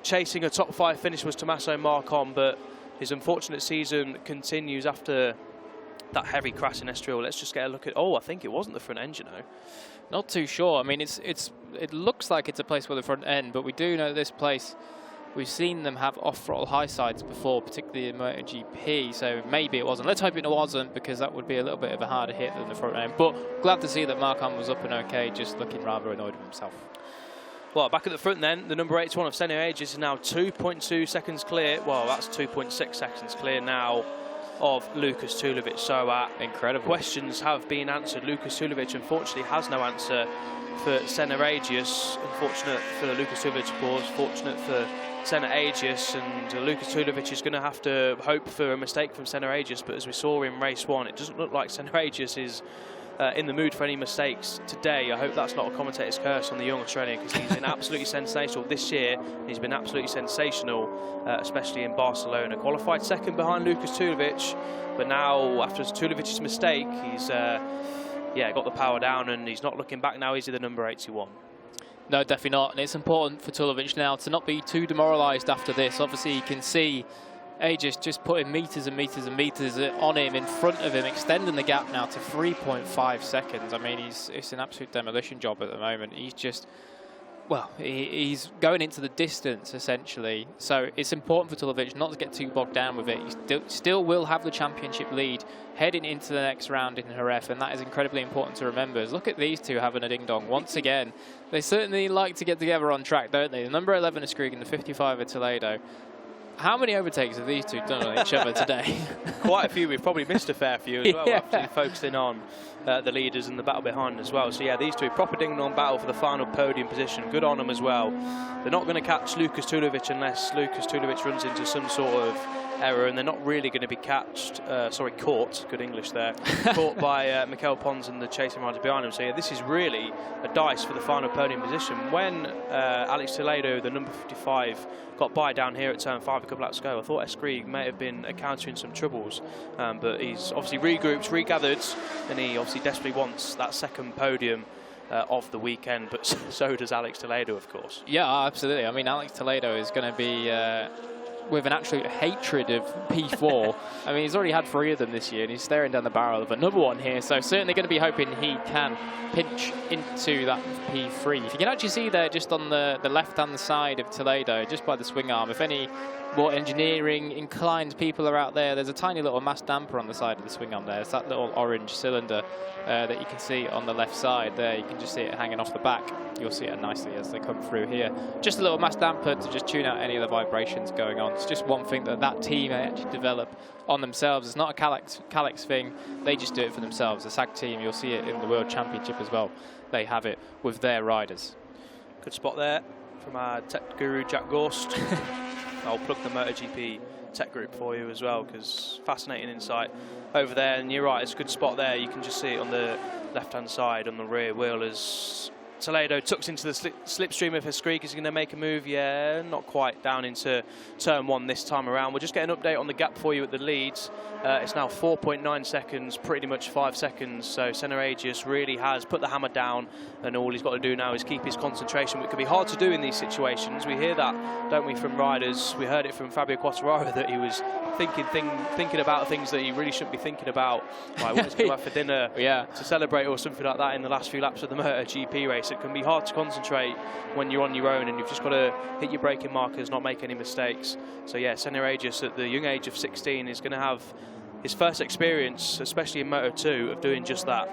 Speaker 1: Chasing a top 5 finish was Tommaso Marcon, but his unfortunate season continues after that heavy crash in Estoril. Let's just get a look at, I think it wasn't the front end, you know.
Speaker 2: Not too sure. I mean, it looks like it's a place with the front end, but we do know this place, we've seen them have off-throttle high sides before, particularly in MotoGP, so maybe it wasn't. Let's hope it wasn't, because that would be a little bit of a harder hit than the front end. But glad to see that Marcon was up and okay, just looking rather annoyed with himself.
Speaker 1: Well, back at the front then, the number 81 of Senna Aegis is now 2.2 seconds clear. Well, that's 2.6 seconds clear now of Lucas Tulavich. So
Speaker 2: incredible.
Speaker 1: Questions have been answered. Lucas Tulavich unfortunately has no answer for Senna Aegis. Unfortunate for Lucas Tulavich, of course. Fortunate for Senna Aegis, and Lucas Tulavich is going to have to hope for a mistake from Senna Aegis, but as we saw in race 1, it doesn't look like Senna Aegis is in the mood for any mistakes today. I hope that's not a commentator's curse on the young Australian, because he's been absolutely sensational this year. He's been absolutely sensational, especially in Barcelona. Qualified second behind Lucas Tulavich, but now after Tulovich's mistake, he's got the power down, and he's not looking back now. Is he the number 81?
Speaker 2: No, definitely not. And it's important for Tulavich now to not be too demoralised after this. Obviously, you can see Aegis just putting meters and meters and meters on him, in front of him, extending the gap now to 3.5 seconds. I mean, it's an absolute demolition job at the moment. He's just, well, he's going into the distance, essentially. So it's important for Tulavich not to get too bogged down with it. He still will have the championship lead heading into the next round in Jerez, and that is incredibly important to remember. Look at these two having a ding-dong once again. They certainly like to get together on track, don't they? The number 11 is Eskrigi and the 55 of Toledo. How many overtakes have these two done on each other today?
Speaker 1: Quite a few. We've probably missed a fair few as well, after focusing on the leaders and the battle behind as well. So yeah, these two, proper ding-dong battle for the final podium position. Good on them as well. They're not going to catch Lucas Tulavich unless Lucas Tulavich runs into some sort of error, and they're not really going to be caught, good English there, caught by Mikel Pons and the chasing riders behind him. So yeah, this is really a dice for the final podium position. When Alex Toledo, the number 55, got by down here at turn 5, a couple laps to go. I thought Eskrig may have been encountering some troubles, but he's obviously regrouped, regathered, and he obviously desperately wants that second podium of the weekend, but so does Alex Toledo, of course.
Speaker 2: Yeah, absolutely. I mean, Alex Toledo is going to be with an absolute hatred of P4. I mean, he's already had 3 of them this year, and he's staring down the barrel of another one here. So certainly going to be hoping he can pinch into that P3. If you can actually see there, just on the left-hand side of Toledo, just by the swing arm, if any more engineering inclined people are out there, there's a tiny little mass damper on the side of the swing arm there. It's that little orange cylinder that you can see on the left side there. You can just see it hanging off the back. You'll see it nicely as they come through here. Just a little mass damper to just tune out any of the vibrations going on. It's just one thing that team actually develop on themselves. It's not a Calyx thing. They just do it for themselves. The SAG team, you'll see it in the World Championship as well. They have it with their riders.
Speaker 1: Good spot there from our tech guru, Jack Gorst. I'll plug the MotoGP tech group for you as well, because fascinating insight over there. And you're right, it's a good spot there. You can just see it on the left-hand side on the rear wheel as Toledo tucks into the slipstream of Eskrig. Is he going to make a move? Yeah, not quite, down into turn 1 this time around. We'll just get an update on the gap for you at the leads. It's now 4.9 seconds, pretty much 5 seconds. So Senna Agius really has put the hammer down, and all he's got to do now is keep his concentration, which can be hard to do in these situations. We hear that, don't we, from riders? We heard it from Fabio Quartararo that he was thinking about things that he really shouldn't be thinking about. Like what he's going to have for dinner to celebrate or something like that in the last few laps of the MotoGP race. It can be hard to concentrate when you're on your own, and you've just got to hit your braking markers, not make any mistakes. So yeah, Senna Agius at the young age of 16 is going to have his first experience, especially in Moto2, of doing just that.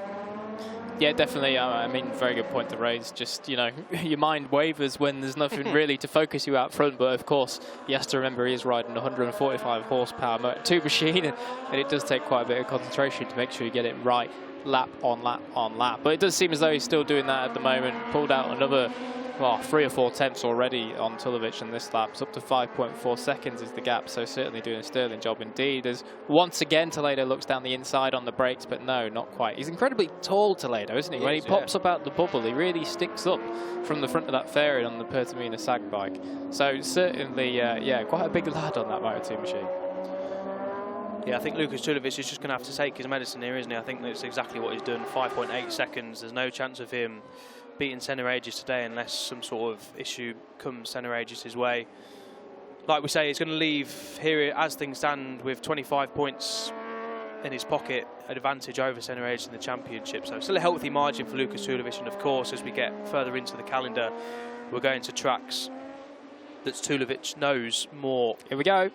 Speaker 2: Yeah, definitely. I mean, very good point to raise. Just, you know, your mind wavers when there's nothing really to focus you out front. But of course, he has to remember he is riding a 145 horsepower Moto2 machine, and it does take quite a bit of concentration to make sure you get it right lap on lap on lap. But it does seem as though he's still doing that at the moment. Pulled out another, well, 3 or 4 tenths already on Tulavich in this lap. It's up to 5.4 seconds is the gap, so certainly doing a sterling job indeed. As once again Toledo looks down the inside on the brakes, but no, not quite. He's incredibly tall, Toledo, isn't he? When he pops up out the bubble, he really sticks up from the front of that fairing on the Pertamina SAG bike. So certainly, yeah, quite a big lad on that Moto2 machine.
Speaker 1: Yeah, I think Lucas Tulavich is just going to have to take his medicine here, isn't he? I think that's exactly what he's done. 5.8 seconds. There's no chance of him beating Senna Agius today unless some sort of issue comes Senna Agius' way. Like we say, he's going to leave here as things stand with 25 points in his pocket, an advantage over Senna Agius in the championship. So still a healthy margin for Lucas Tulavich, and of course, as we get further into the calendar, we're going to tracks that Tulavich knows more.
Speaker 2: Here we go.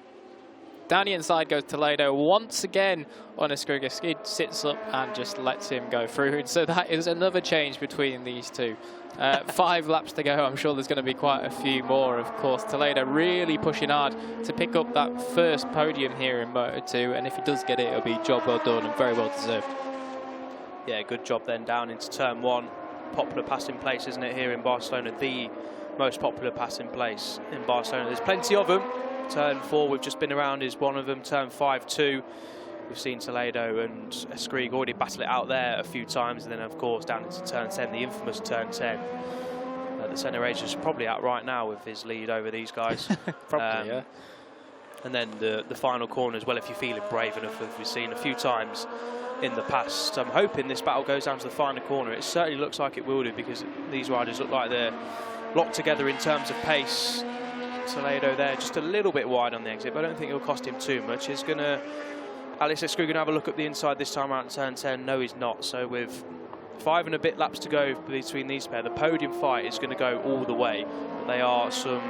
Speaker 2: Down the inside goes Toledo once again on Eskrig. Eskrig sits up and just lets him go through. And so that is another change between these two. 5 laps to go. I'm sure there's going to be quite a few more, of course. Toledo really pushing hard to pick up that first podium here in Moto2. And if he does get it, it'll be job well done and very well deserved.
Speaker 1: Yeah, good job then down into turn 1. Popular pass in place, isn't it, here in Barcelona? The most popular pass in place in Barcelona. There's plenty of them. Turn 4 we've just been around is one of them. Turn 5 too. We've seen Toledo and Eskrig already battle it out there a few times, and then of course down into turn 10, the infamous turn 10. The Senna Agius is probably out right now with his lead over these guys.
Speaker 2: Probably, yeah.
Speaker 1: And then the final corner as well, if you're feeling brave enough, as we've seen a few times in the past. I'm hoping this battle goes down to the final corner. It certainly looks like it will do, because these riders look like they're locked together in terms of pace. Toledo there just a little bit wide on the exit, but I don't think it'll cost him too much. Alex Eskrig going to have a look at the inside this time around turn 10. No, he's not. So with 5 and a bit laps to go between these pair, the podium fight is going to go all the way. But they are some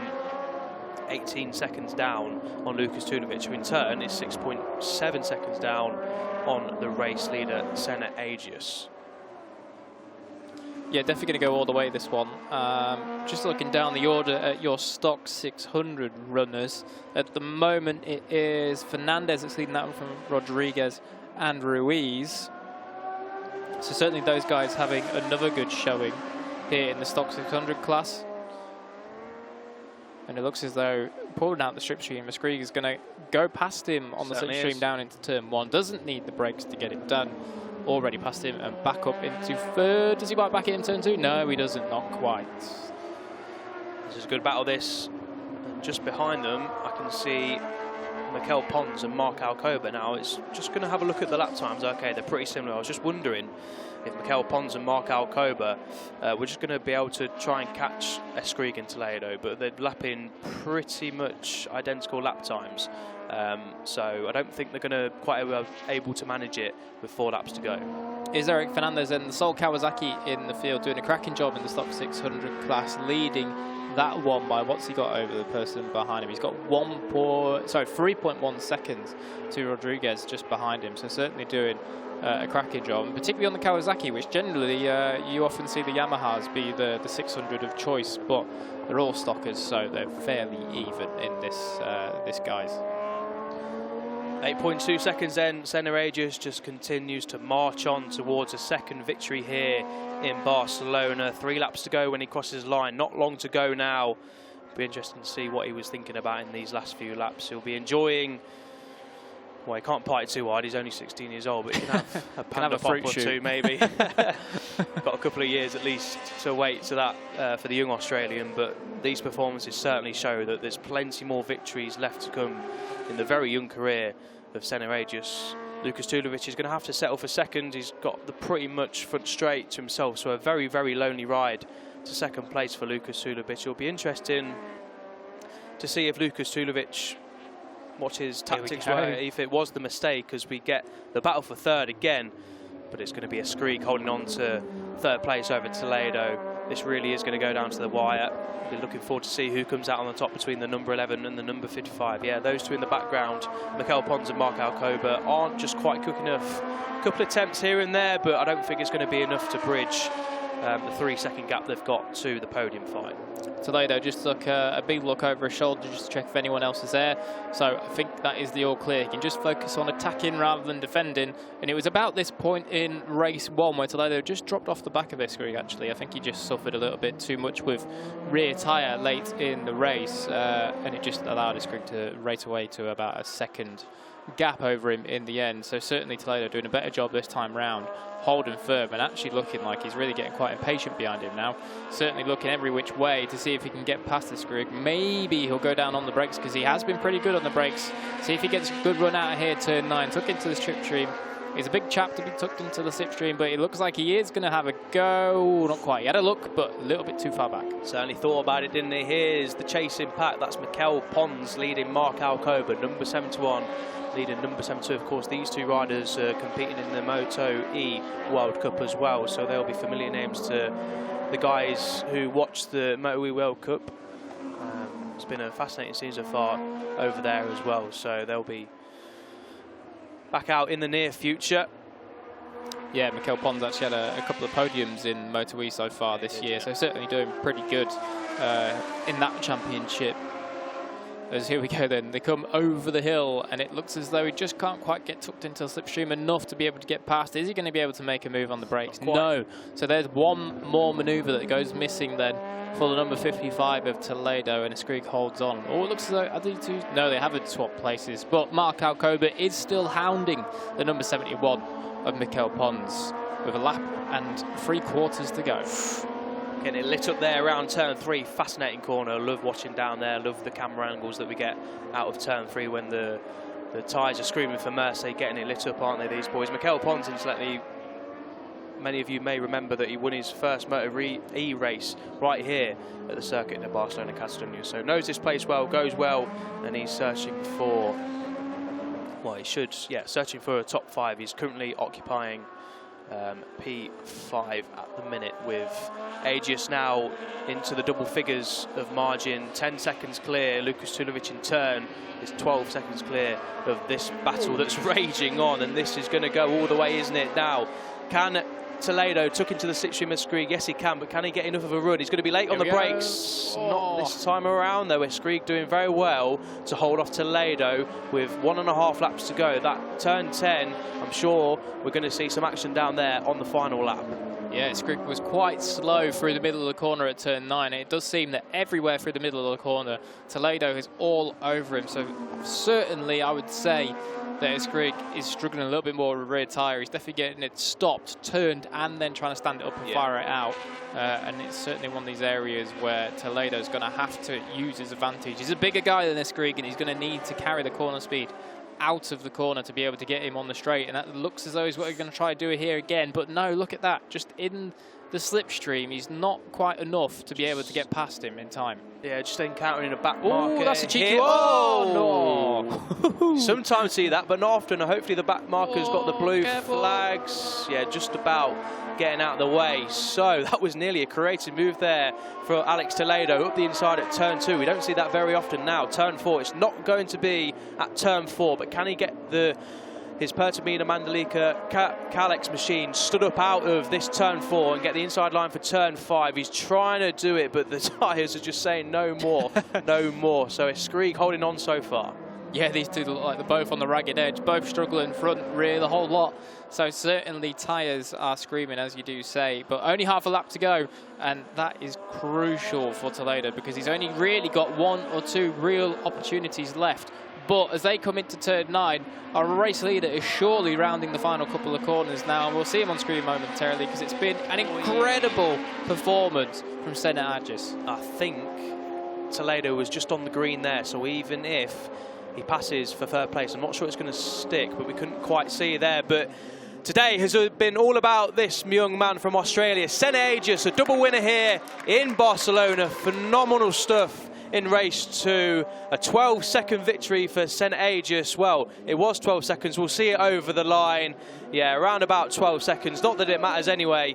Speaker 1: 18 seconds down on Lucas Tulavich, who in turn is 6.7 seconds down on the race leader, Senna Agius.
Speaker 2: Yeah, definitely going to go all the way this one. Just looking down the order at your stock 600 runners. At the moment, it is Fernandez that's leading that one from Rodriguez and Ruiz. So certainly those guys having another good showing here in the stock 600 class. And it looks as though pulling out the slipstream, Eskrig is going to go past him on the slipstream down into turn 1. Doesn't need the brakes to get it done. Already past him and back up into 3rd. Does he bite back in turn 2? No, he doesn't, not quite.
Speaker 1: This is a good battle, this. just behind them, I can see Mikel Pons and Mark Alcoba. Now, it's just going to have a look at the lap times. Okay, they're pretty similar. I was just wondering if Mikel Pons and Mark Alcoba were just going to be able to try and catch Escrig and Toledo, but they're lapping pretty much identical lap times. So I don't think they're going to quite able to manage it with 4 laps to go.
Speaker 2: Is Eric Fernandez and Sol Kawasaki in the field doing a cracking job in the stock 600 class, leading that one by what's he got over the person behind him? He's got 3.1 seconds to Rodriguez just behind him, so certainly doing a cracking job, and particularly on the Kawasaki, which generally you often see the Yamahas be the 600 of choice, but they're all stockers, so they're fairly even in this guys.
Speaker 1: 8.2 seconds then, Senna Agius just continues to march on towards a second victory here in Barcelona. 3 laps to go when he crosses the line, not long to go now. Be interesting to see what he was thinking about in these last few laps. He'll be enjoying, well, he can't party too hard, he's only 16 years old, but he can have a Panda Pop or two maybe. Got a couple of years at least to wait to that for the young Australian, but these performances certainly show that there's plenty more victories left to come in the very young career of Senna Agius. Lucas Tulavich is going to have to settle for second. He's got the pretty much front straight to himself, so a very, very lonely ride to second place for Lucas Tulavich. It'll be interesting to see if Lucas Tulavich, what his tactics were, if it was the mistake, as we get the battle for third again. But it's going to be Escrig holding on to third place over Toledo. This really is going to go down to the wire. We'll be looking forward to see who comes out on the top between the number 11 and the number 55. Yeah, those two in the background, Mikel Pons and Mark Alcoba, aren't just quite quick enough. A couple of attempts here and there, but I don't think it's going to be enough to bridge the 3-second gap they've got to the podium fight.
Speaker 2: Toledo just took a big look over his shoulder just to check if anyone else is there. So I think that is the all clear. He can just focus on attacking rather than defending. And it was about this point in race 1 where Toledo just dropped off the back of Escrig, actually. I think he just suffered a little bit too much with rear tyre late in the race. And it just allowed Escrig to race away to about a second gap over him in the end. So certainly Toledo doing a better job this time round, holding firm and actually looking like he's really getting quite impatient behind him now. Certainly looking every which way to see if he can get past this Escrig. Maybe he'll go down on the brakes because he has been pretty good on the brakes. See if he gets a good run out of here, turn 9, tuck into the slipstream. He's a big chap to be tucked into the slipstream, but it looks like he is going to have a go. Not quite. He had a look, but a little bit too far back. Certainly
Speaker 1: thought about it, didn't he? Here's the chasing pack. That's Mikel Pons leading Mark Alcoba, number 71. Leading number 72, of course, these two riders competing in the Moto E World Cup as well, so they'll be familiar names to the guys who watch the Moto E World Cup. It's been a fascinating season so far over there as well, so they'll be back out in the near future.
Speaker 2: Yeah, Mikel Pons actually had a couple of podiums in Moto E so far this year, so certainly doing pretty good in that championship. As here we go then, they come over the hill and it looks as though he just can't quite get tucked into the slipstream enough to be able to get past. Is he going to be able to make a move on the brakes? No. So there's one more manoeuvre that goes missing then for the number 55 of Toledo, and Escrig holds on. Oh, it looks as though, are they two? No, they haven't swapped places, but Mark Alcoba is still hounding the number 71 of Mikel Pons with a lap and 3/4 to go.
Speaker 1: Getting it lit up there around turn 3, fascinating corner. Love watching down there, love the camera angles that we get out of turn 3 when the tyres are screaming for mercy, getting it lit up, aren't they, these boys? Mikel Pons, incidentally, many of you may remember that he won his first Moto E race right here at the circuit in Barcelona, Catalunya. So knows this place well, goes well, and he's searching for, well, he should, yeah, searching for a top 5. He's currently occupying P5 at the minute, with Agius now into the double figures of margin, 10 seconds clear. Lucas Tulavich in turn is 12 seconds clear of this battle that's raging on, and this is going to go all the way, isn't it? Now, can Toledo tuck into the slipstream of Escrig? Yes, he can, but can he get enough of a run? He's going to be late on the brakes. Not this time around, though. Escrig doing very well to hold off Toledo with 1.5 laps to go. That turn 10, I'm sure we're going to see some action down there on the final lap.
Speaker 2: Yeah, Skrig was quite slow through the middle of the corner at turn 9. It does seem that everywhere through the middle of the corner, Toledo is all over him. So certainly I would say that Skrig is struggling a little bit more with the rear tyre. He's definitely getting it stopped, turned, and then trying to stand it up and fire it out. And it's certainly one of these areas where Toledo's going to have to use his advantage. He's a bigger guy than Skrig, and he's going to need to carry the corner speed out of the corner to be able to get him on the straight. And that looks as though he's what he's going to try to do it here again. But no, look at that. Just in the slipstream, he's not quite enough to be able to get past him in time.
Speaker 1: Yeah, just encountering a back marker.
Speaker 2: Oh, that's a cheeky
Speaker 1: here.
Speaker 2: one. Oh, no.
Speaker 1: Sometimes see that, but not often. Hopefully the back marker's got the blue
Speaker 2: careful.
Speaker 1: flags. Yeah, just about getting out of the way. So that was nearly a creative move there for Alex Toledo up the inside at turn 2. We don't see that very often now. Turn 4, it's not going to be at turn 4, but can he get his Pertamina Mandalika Kalex machine stood up out of this turn 4 and get the inside line for turn 5? He's trying to do it, but the tyres are just saying no more, no more. So it's Skrig holding on so far.
Speaker 2: Yeah, these two look like they're both on the ragged edge, both struggling front, rear, the whole lot. So certainly tyres are screaming, as you do say, but only half a lap to go, and that is crucial for Toledo because he's only really got 1 or 2 real opportunities left. But as they come into turn 9, our race leader is surely rounding the final couple of corners now, and we'll see him on screen momentarily because it's been an incredible performance from Senna Agis.
Speaker 1: I think Toledo was just on the green there, so even if he passes for third place, I'm not sure it's going to stick, but we couldn't quite see there. But today has been all about this young man from Australia, Senna Agis, a double winner here in Barcelona. Phenomenal stuff in race 2, a 12-second victory for Senna Agis. Well, it was 12 seconds. We'll see it over the line. Yeah, around about 12 seconds. Not that it matters anyway.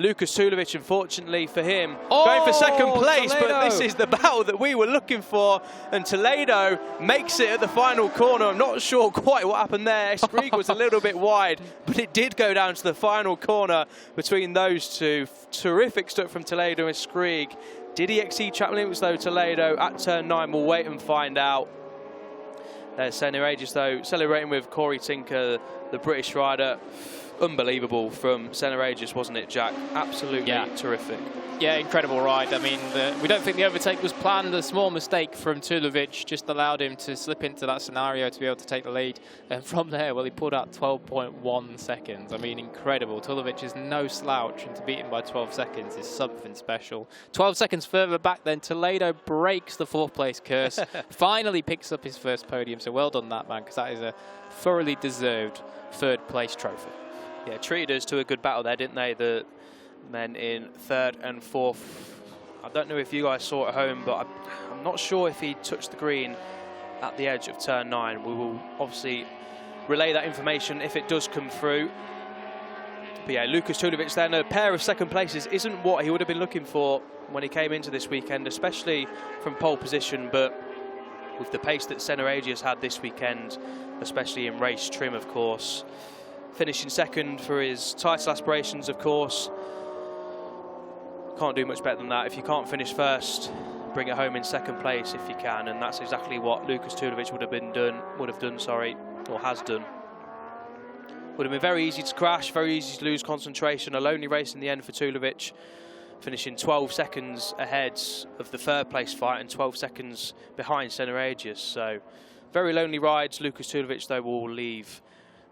Speaker 1: Lucas Tulavich, unfortunately for him, going for second place,
Speaker 2: Toledo.
Speaker 1: but this is the battle that we were looking for, and Toledo makes it at the final corner. I'm not sure quite what happened there. Skrig was a little bit wide, but it did go down to the final corner between those two. Terrific stuff from Toledo and Skrig. Did he exceed track limits though, Toledo, at turn 9? We'll wait and find out. There's Senna Agis though, celebrating with Corey Tinker, the British rider. Unbelievable from Senna Agis, wasn't it, Jack? Absolutely terrific.
Speaker 2: Yeah, incredible ride. I mean, we don't think the overtake was planned. A small mistake from Tulavich just allowed him to slip into that scenario to be able to take the lead. And from there, well, he pulled out 12.1 seconds. I mean, incredible. Tulavich is no slouch, and to beat him by 12 seconds is something special. 12 seconds further back then, Toledo breaks the 4th place curse. Finally picks up his first podium. So well done that man, because that is a thoroughly deserved 3rd place trophy.
Speaker 1: Yeah, treated us to a good battle there, didn't they? The men in 3rd and 4th. I don't know if you guys saw it at home, but I'm not sure if he touched the green at the edge of turn 9. We will obviously relay that information if it does come through. But yeah, Lucas Tulavich then, a pair of second places isn't what he would have been looking for when he came into this weekend, especially from pole position. But with the pace that Senna Agis had this weekend, especially in race trim, of course, finishing second for his title aspirations, of course. Can't do much better than that. If you can't finish first, bring it home in second place if you can, and that's exactly what Lucas Tulavich would have done, or has done. Would have been very easy to crash, very easy to lose concentration. A lonely race in the end for Tulavich, finishing 12 seconds ahead of the 3rd place fight and 12 seconds behind Senna Agis. So very lonely rides. Lucas Tulavich though will leave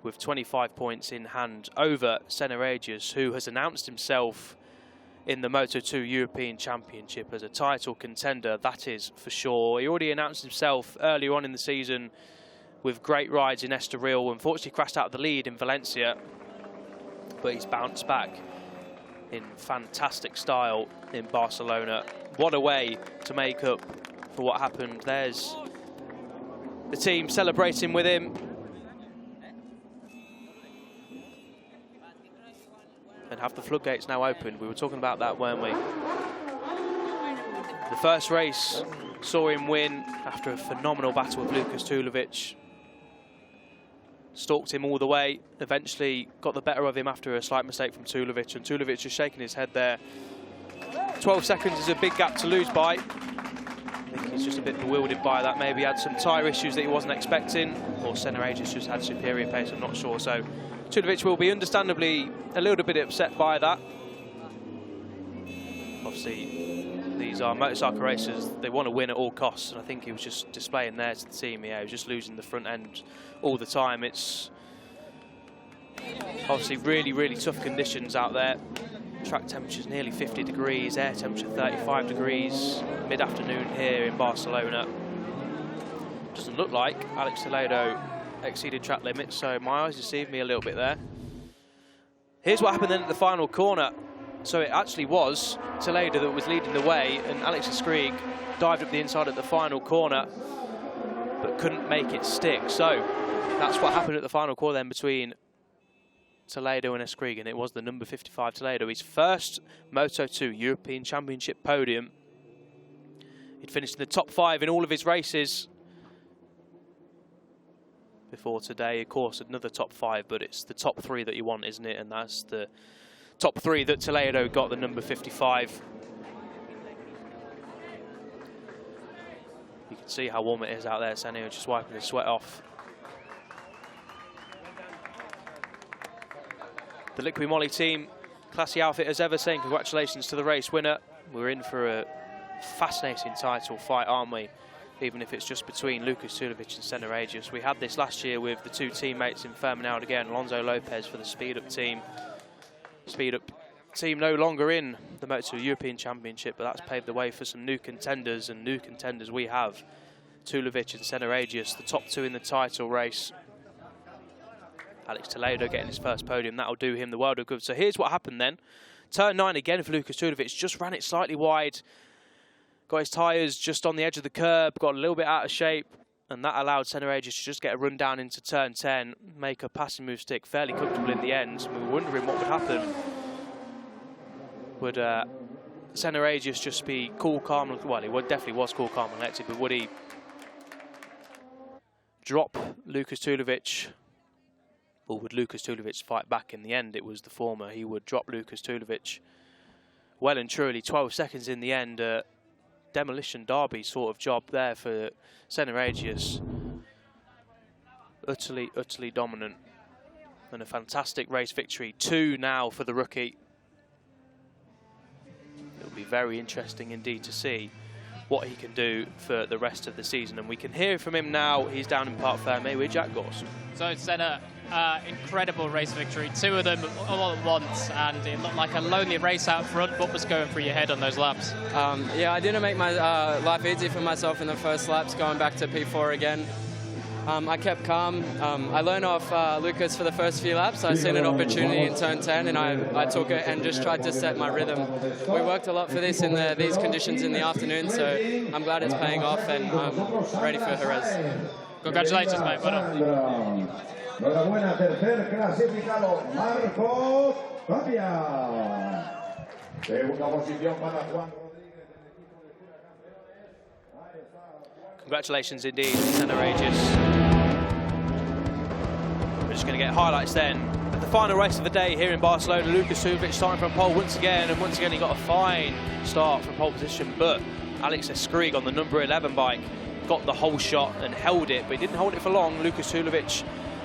Speaker 1: with 25 points in hand over Senna Agis, who has announced himself in the Moto2 European Championship as a title contender, that is for sure. He already announced himself earlier on in the season with great rides in Estoril. Unfortunately crashed out of the lead in Valencia, but he's bounced back in fantastic style in Barcelona. What a way to make up for what happened. There's the team celebrating with him. And have the floodgates now opened. We were talking about that, weren't we? The first race saw him win after a phenomenal battle with Lucas Tulavich. Stalked him all the way, eventually got the better of him after a slight mistake from Tulavich, and Tulavich is shaking his head there. 12 seconds is a big gap to lose by. I think he's just a bit bewildered by that. Maybe he had some tyre issues that he wasn't expecting, or Senna Agis just had superior pace, I'm not sure. So Tulavich will be understandably a little bit upset by that. obviously these are motorcycle racers, they want to win at all costs, and I think he was just displaying there to the team. Yeah, he was just losing the front end all the time. It's obviously really tough conditions out there. Track temperature's nearly 50 degrees, air temperature 35 degrees, mid-afternoon here in Barcelona. Doesn't look like Alex Toledo exceeded track limits, so my eyes deceived me a little bit there. Here's what happened then at the final corner. So it actually was Toledo that was leading the way, and Alex Escrig dived up the inside at the final corner, but couldn't make it stick. So that's what happened at the final corner then between Toledo and Escrig, and it was the number 55 Toledo, his first Moto2 European Championship podium. He'd finished in the top 5 in all of his races before today. Of course, another top 5, but it's the top 3 that you want, isn't it? And that's the top 3 that Toledo got, the number 55. You can see how warm it is out there. Senio just wiping the sweat off. The Liqui Moly team, classy outfit as ever, saying congratulations to the race winner. We're in for a fascinating title fight, aren't we? Even if it's just between Lucas Tulavich and Senna Agius. We had this last year with the 2 teammates in Fermanagh again, Alonso Lopez for the Speed Up team. Speed Up team no longer in the Moto2 European Championship, but that's paved the way for some new contenders, and new contenders we have. Tulavich and Senna Agius, the top 2 in the title race. Alex Toledo getting his first podium, that'll do him the world of good. So here's what happened then. Turn 9 again for Lucas Tulavich, just ran it slightly wide. Got his tyres just on the edge of the curb, got a little bit out of shape, and that allowed Senna Agius to just get a run down into turn 10, make a passing move stick fairly comfortable in the end. We were wondering what would happen. Would Senna Agius just be cool, calm? Well, he definitely was cool, calm and collected, but would he drop Lucas Tulavich? Or would Lucas Tulavich fight back in the end? It was the former. He would drop Lucas Tulavich well and truly. 12 seconds in the end. Demolition derby sort of job there for Senna Agius. Utterly dominant. And a fantastic race victory. 2 now for the rookie. It'll be very interesting indeed to see what he can do for the rest of the season. And we can hear from him now. He's down in Parc Fermé with Jack Gorson.
Speaker 2: So Senna, incredible race victory. 2 of them all at once, and it looked like a lonely race out front. What was going through your head on those laps?
Speaker 4: Yeah, I didn't make my life easy for myself in the first laps, going back to P4 again. I kept calm. I learned off Lucas for the first few laps. I seen an opportunity in turn 10, and I took it and just tried to set my rhythm. We worked a lot for this in these conditions in the afternoon, so I'm glad it's paying off, and I'm ready for Jerez.
Speaker 2: Congratulations, mate. Well done.
Speaker 5: Enhorabuena, tercer clasificado, Marcos Tapia. Segunda posición para Juan.
Speaker 1: Congratulations indeed, Senna Agius. We're just going to get highlights then. At the final race of the day here in Barcelona, Lucas Tulavich starting from pole once again, and once again he got a fine start from pole position, but Alex Escrig on the number 11 bike got the whole shot and held it, but he didn't hold it for long. Lucas Tulavich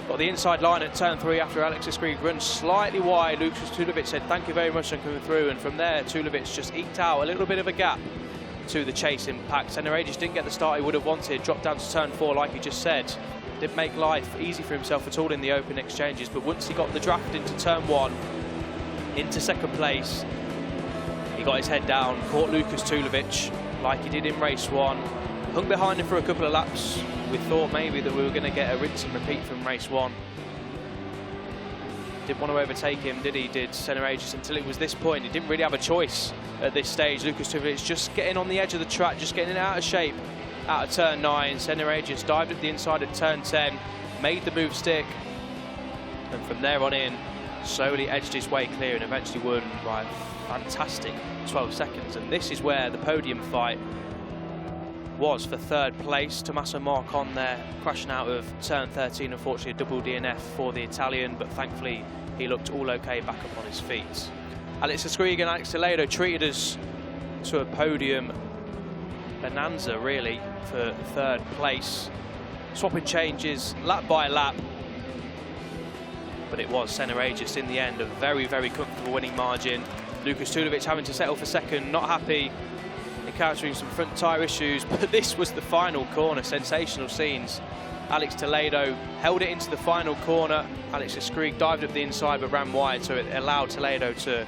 Speaker 1: got the inside line at turn 3 after Alex Escrig runs slightly wide. Lucas Tulavich said thank you very much for coming through, and from there Tulavich just eked out a little bit of a gap to the chasing pack. Senna Agius didn't get the start he would have wanted, dropped down to turn 4 like he just said. Didn't make life easy for himself at all in the open exchanges, but once he got the draft into turn 1, into second place, he got his head down, caught Lucas Tulavich like he did in race 1, hung behind him for a couple of laps. We thought maybe that we were going to get a rinse and repeat from race 1. Didn't want to overtake him, did he? Did Senna Agius, until it was this point. He didn't really have a choice at this stage. Lucas Tulavich just getting on the edge of the track, just getting it out of shape out of turn 9. Senna Agius dived at the inside at turn 10, made the move stick, and from there on in, slowly edged his way clear and eventually won by a fantastic 12 seconds. And this is where the podium fight was for third place. Tommaso Marcon there, crashing out of turn 13, unfortunately a double DNF for the Italian, but thankfully he looked all okay back up on his feet. Alex Escrig and Alex Toledo treated us to a podium bonanza really for third place. Swapping changes lap by lap, but it was Senna Agius in the end, a very comfortable winning margin. Lucas Tulavich having to settle for second, not happy, encountering some front tyre issues, but this was the final corner. Sensational scenes. Alex Toledo held it into the final corner. Alex Escrig dived up the inside but ran wide, so it allowed Toledo to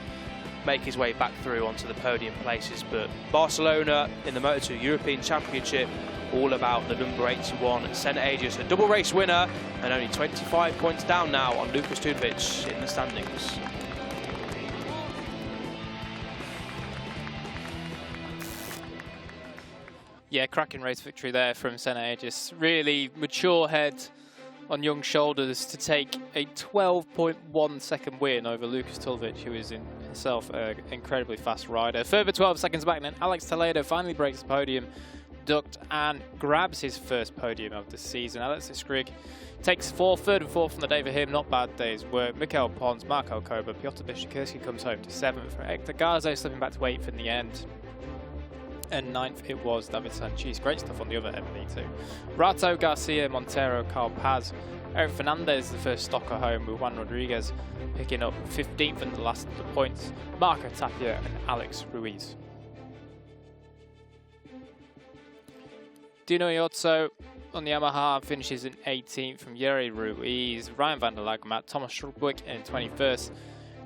Speaker 1: make his way back through onto the podium places. But Barcelona in the Moto2 European Championship, all about the number 81 Senna Aegis, a double race winner, and only 25 points down now on Lucas Tulavich in the standings.
Speaker 2: Yeah, cracking race victory there from Senna Aegis. Really mature head on young shoulders to take a 12.1 second win over Lucas Tulavich, who is in himself an incredibly fast rider. Further 12 seconds back, then Alex Toledo finally breaks the podium, ducked, and grabs his first podium of the season. Alex Escrig takes third and fourth from the day for him. Not bad days work. Mikael Pons, Marco Koba, Piotr Bishikurski comes home to 7th. Hector Garzo slipping back to 8th in the end. And 9th it was David Sanchez. Great stuff on the other MD too. Rato, Garcia, Montero, Carl Paz, Eric Fernandez, the first stocker home, with Juan Rodriguez picking up 15th and the last of the points. Marco Tapia and Alex Ruiz. Dino Iozzo on the Yamaha finishes in 18th from Yeri Ruiz, Ryan van der Lagemat, Thomas Schruckwick in 21st,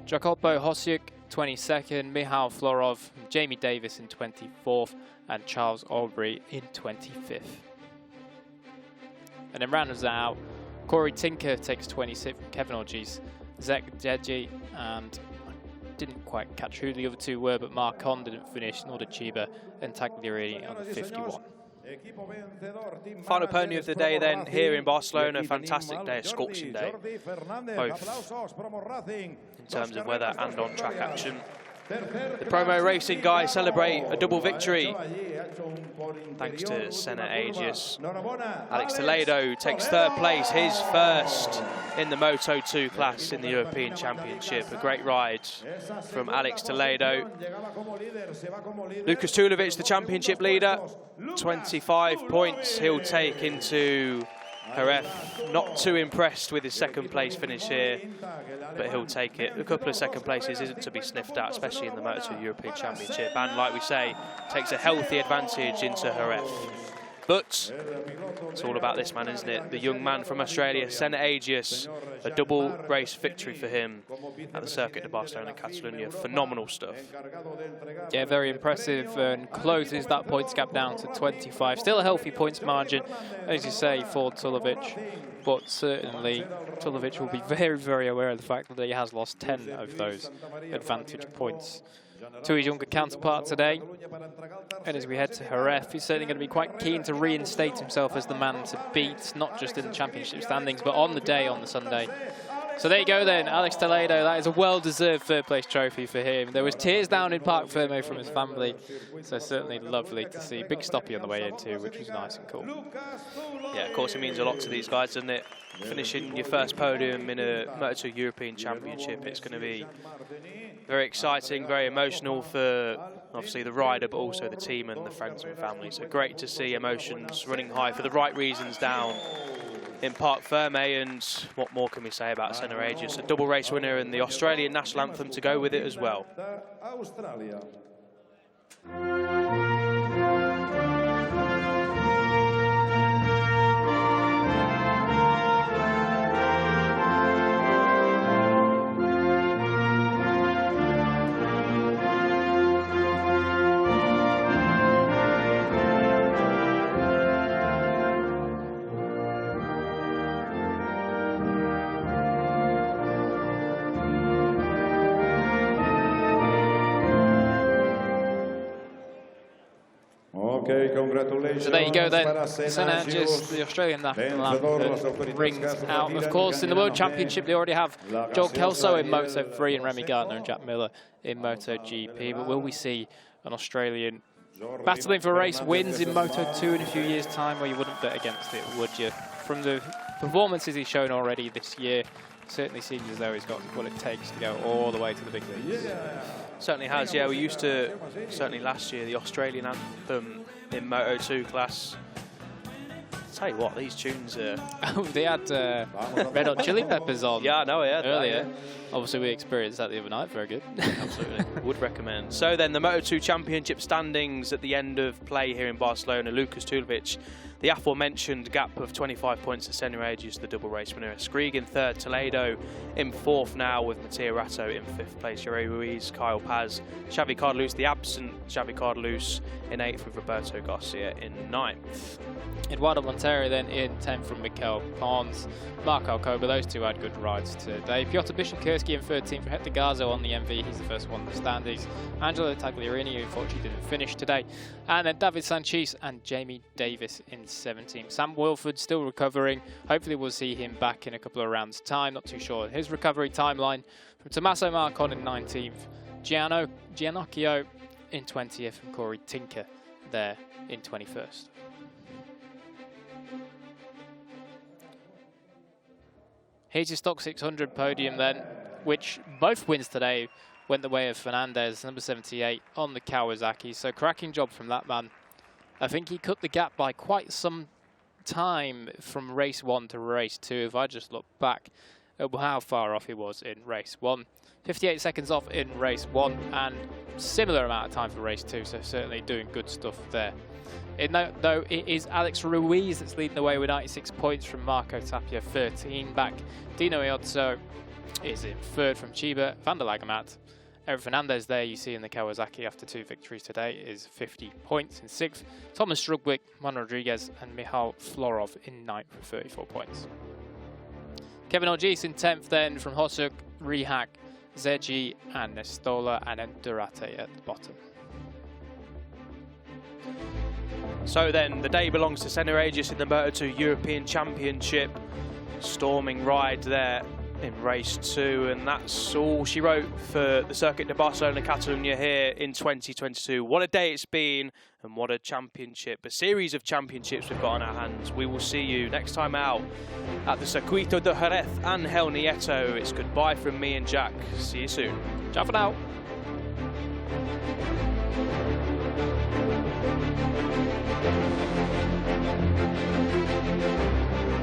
Speaker 2: Jacopo Hosiuk 22nd, Michal Florov, Jamie Davis in 24th, and Charles Aubrey in 25th. And then rounds out, Corey Tinker takes 26th, Kevin Orgis, Zek Deji, and I didn't quite catch who the other two were, but Marcon didn't finish, nor did Chiba, and Tagliarini on 51.
Speaker 1: Final pony of the day then here in Barcelona. Fantastic day, a scorching day, both in terms of weather and on track action. The promo racing guys celebrate a double victory thanks to Senna Aegis. Alex Toledo takes 3rd place, his first in the Moto2 class in the European Championship. A great ride from Alex Toledo. Lucas Tulavich, the championship leader, 25 points he'll take into Jerez. Not too impressed with his 2nd place finish here, but he'll take it. A couple of 2nd places isn't to be sniffed at, especially in the Moto2 European Championship, and like we say, takes a healthy advantage into Jerez. But it's all about this man, isn't it? The young man from Australia, Senna Aegis, a double race victory for him at the Circuit de Barcelona and Catalunya. Phenomenal stuff.
Speaker 2: Yeah, very impressive, and closes that points gap down to 25. Still a healthy points margin, as you say, for Tulavich, but certainly Tulavich will be very, very aware of the fact that he has lost 10 of those advantage points to his younger counterpart today. And as we head to Jerez, he's certainly going to be quite keen to reinstate himself as the man to beat, not just in the championship standings, but on the day, on the Sunday. So there you go then, Alex Toledo. That is a well-deserved 3rd place trophy for him. There was tears down in Parc Fermé from his family, so certainly lovely to see. Big stoppie on the way in too, which was nice and cool.
Speaker 1: Yeah, of course it means a lot to these guys, doesn't it? Finishing your first podium in a Moto2 European Championship, it's going to be very exciting, very emotional for obviously the rider, but also the team and the friends and family. So great to see emotions running high for the right reasons down in Parc Fermé. And what more can we say about Senna Aegis? A double race winner and the Australian national anthem to go with it as well.
Speaker 5: Okay, congratulations.
Speaker 2: So there you go then, Senna Aegis, the Australian national anthem rings out. Of course, in the World Championship, they already have Joel Kelso in Moto3 and Remy Gardner and Jack Miller in MotoGP. But will we see an Australian battling for race wins in Moto2 in a few years' time? Well, you wouldn't bet against it, would you? From the performances he's shown already this year, certainly seems as though he's got what it takes to go all the way to the big leagues.
Speaker 1: Certainly has, yeah. We used to, certainly last year, the Australian anthem in Moto2 class tell you what, these tunes are...
Speaker 2: They had Red Hot Chili Peppers on
Speaker 1: Yeah, I know, yeah.
Speaker 2: earlier.
Speaker 1: That,
Speaker 2: Obviously, we experienced that the other night. Very good.
Speaker 1: Absolutely. Would recommend. So then the Moto2 Championship standings at the end of play here in Barcelona. Lucas Tulavich, the aforementioned gap of 25 points to Senna Aegis, the double race winner. Skrieg in third, Toledo in fourth now with Mattia Rato in fifth place. Jerry Ruiz, Kyle Paz, Xavi Cardelus, the absent Xavi Cardelus in eighth with Roberto Garcia in ninth.
Speaker 2: Eduardo Montero then in 10th from Mikel Pons. Mark Alcoba, those two had good rides today. Piotr Bishenkerski in 13th for Hector Garzo on the MV. He's the first one in the standings. Angelo Tagliarini, who unfortunately didn't finish today. And then David Sanchez and Jamie Davis in 17th. Sam Wilford still recovering. Hopefully we'll see him back in a couple of rounds' time. Not too sure his recovery timeline. From Tommaso Marcon in 19th. Giannocchio in 20th. And Corey Tinker there in 21st. Here's your Stock 600 podium then, which both wins today went the way of Fernandez, number 78, on the Kawasaki. So cracking job from that man. I think he cut the gap by quite some time from race 1 to race 2. If I just look back at how far off he was in race 1. 58 seconds off in race 1 and similar amount of time for race 2, so certainly doing good stuff there. Though it is Alex Ruiz that's leading the way with 96 points from Marco Tapia, 13 back. Dino Iozzo is in third from Chiba. Van der Lagemat. Eric Fernandez there you see in the Kawasaki after 2 victories today is 50 points in 6th. Thomas Strugwick, Juan Rodriguez and Michal Florov in 9th with 34 points. Kevin Orgis in 10th then from Hosuk, Rihak, Zeji and Nestola, and then Durate at the bottom.
Speaker 1: So then, the day belongs to Senna Aegis in the Moto2 European Championship. Storming ride there in race 2, and that's all she wrote for the Circuit de Barcelona Catalunya here in 2022. What a day it's been, and what a championship, a series of championships we've got on our hands. We will see you next time out at the Circuito de Jerez Angel Nieto. It's goodbye from me and Jack. See you soon.
Speaker 2: Ciao for now.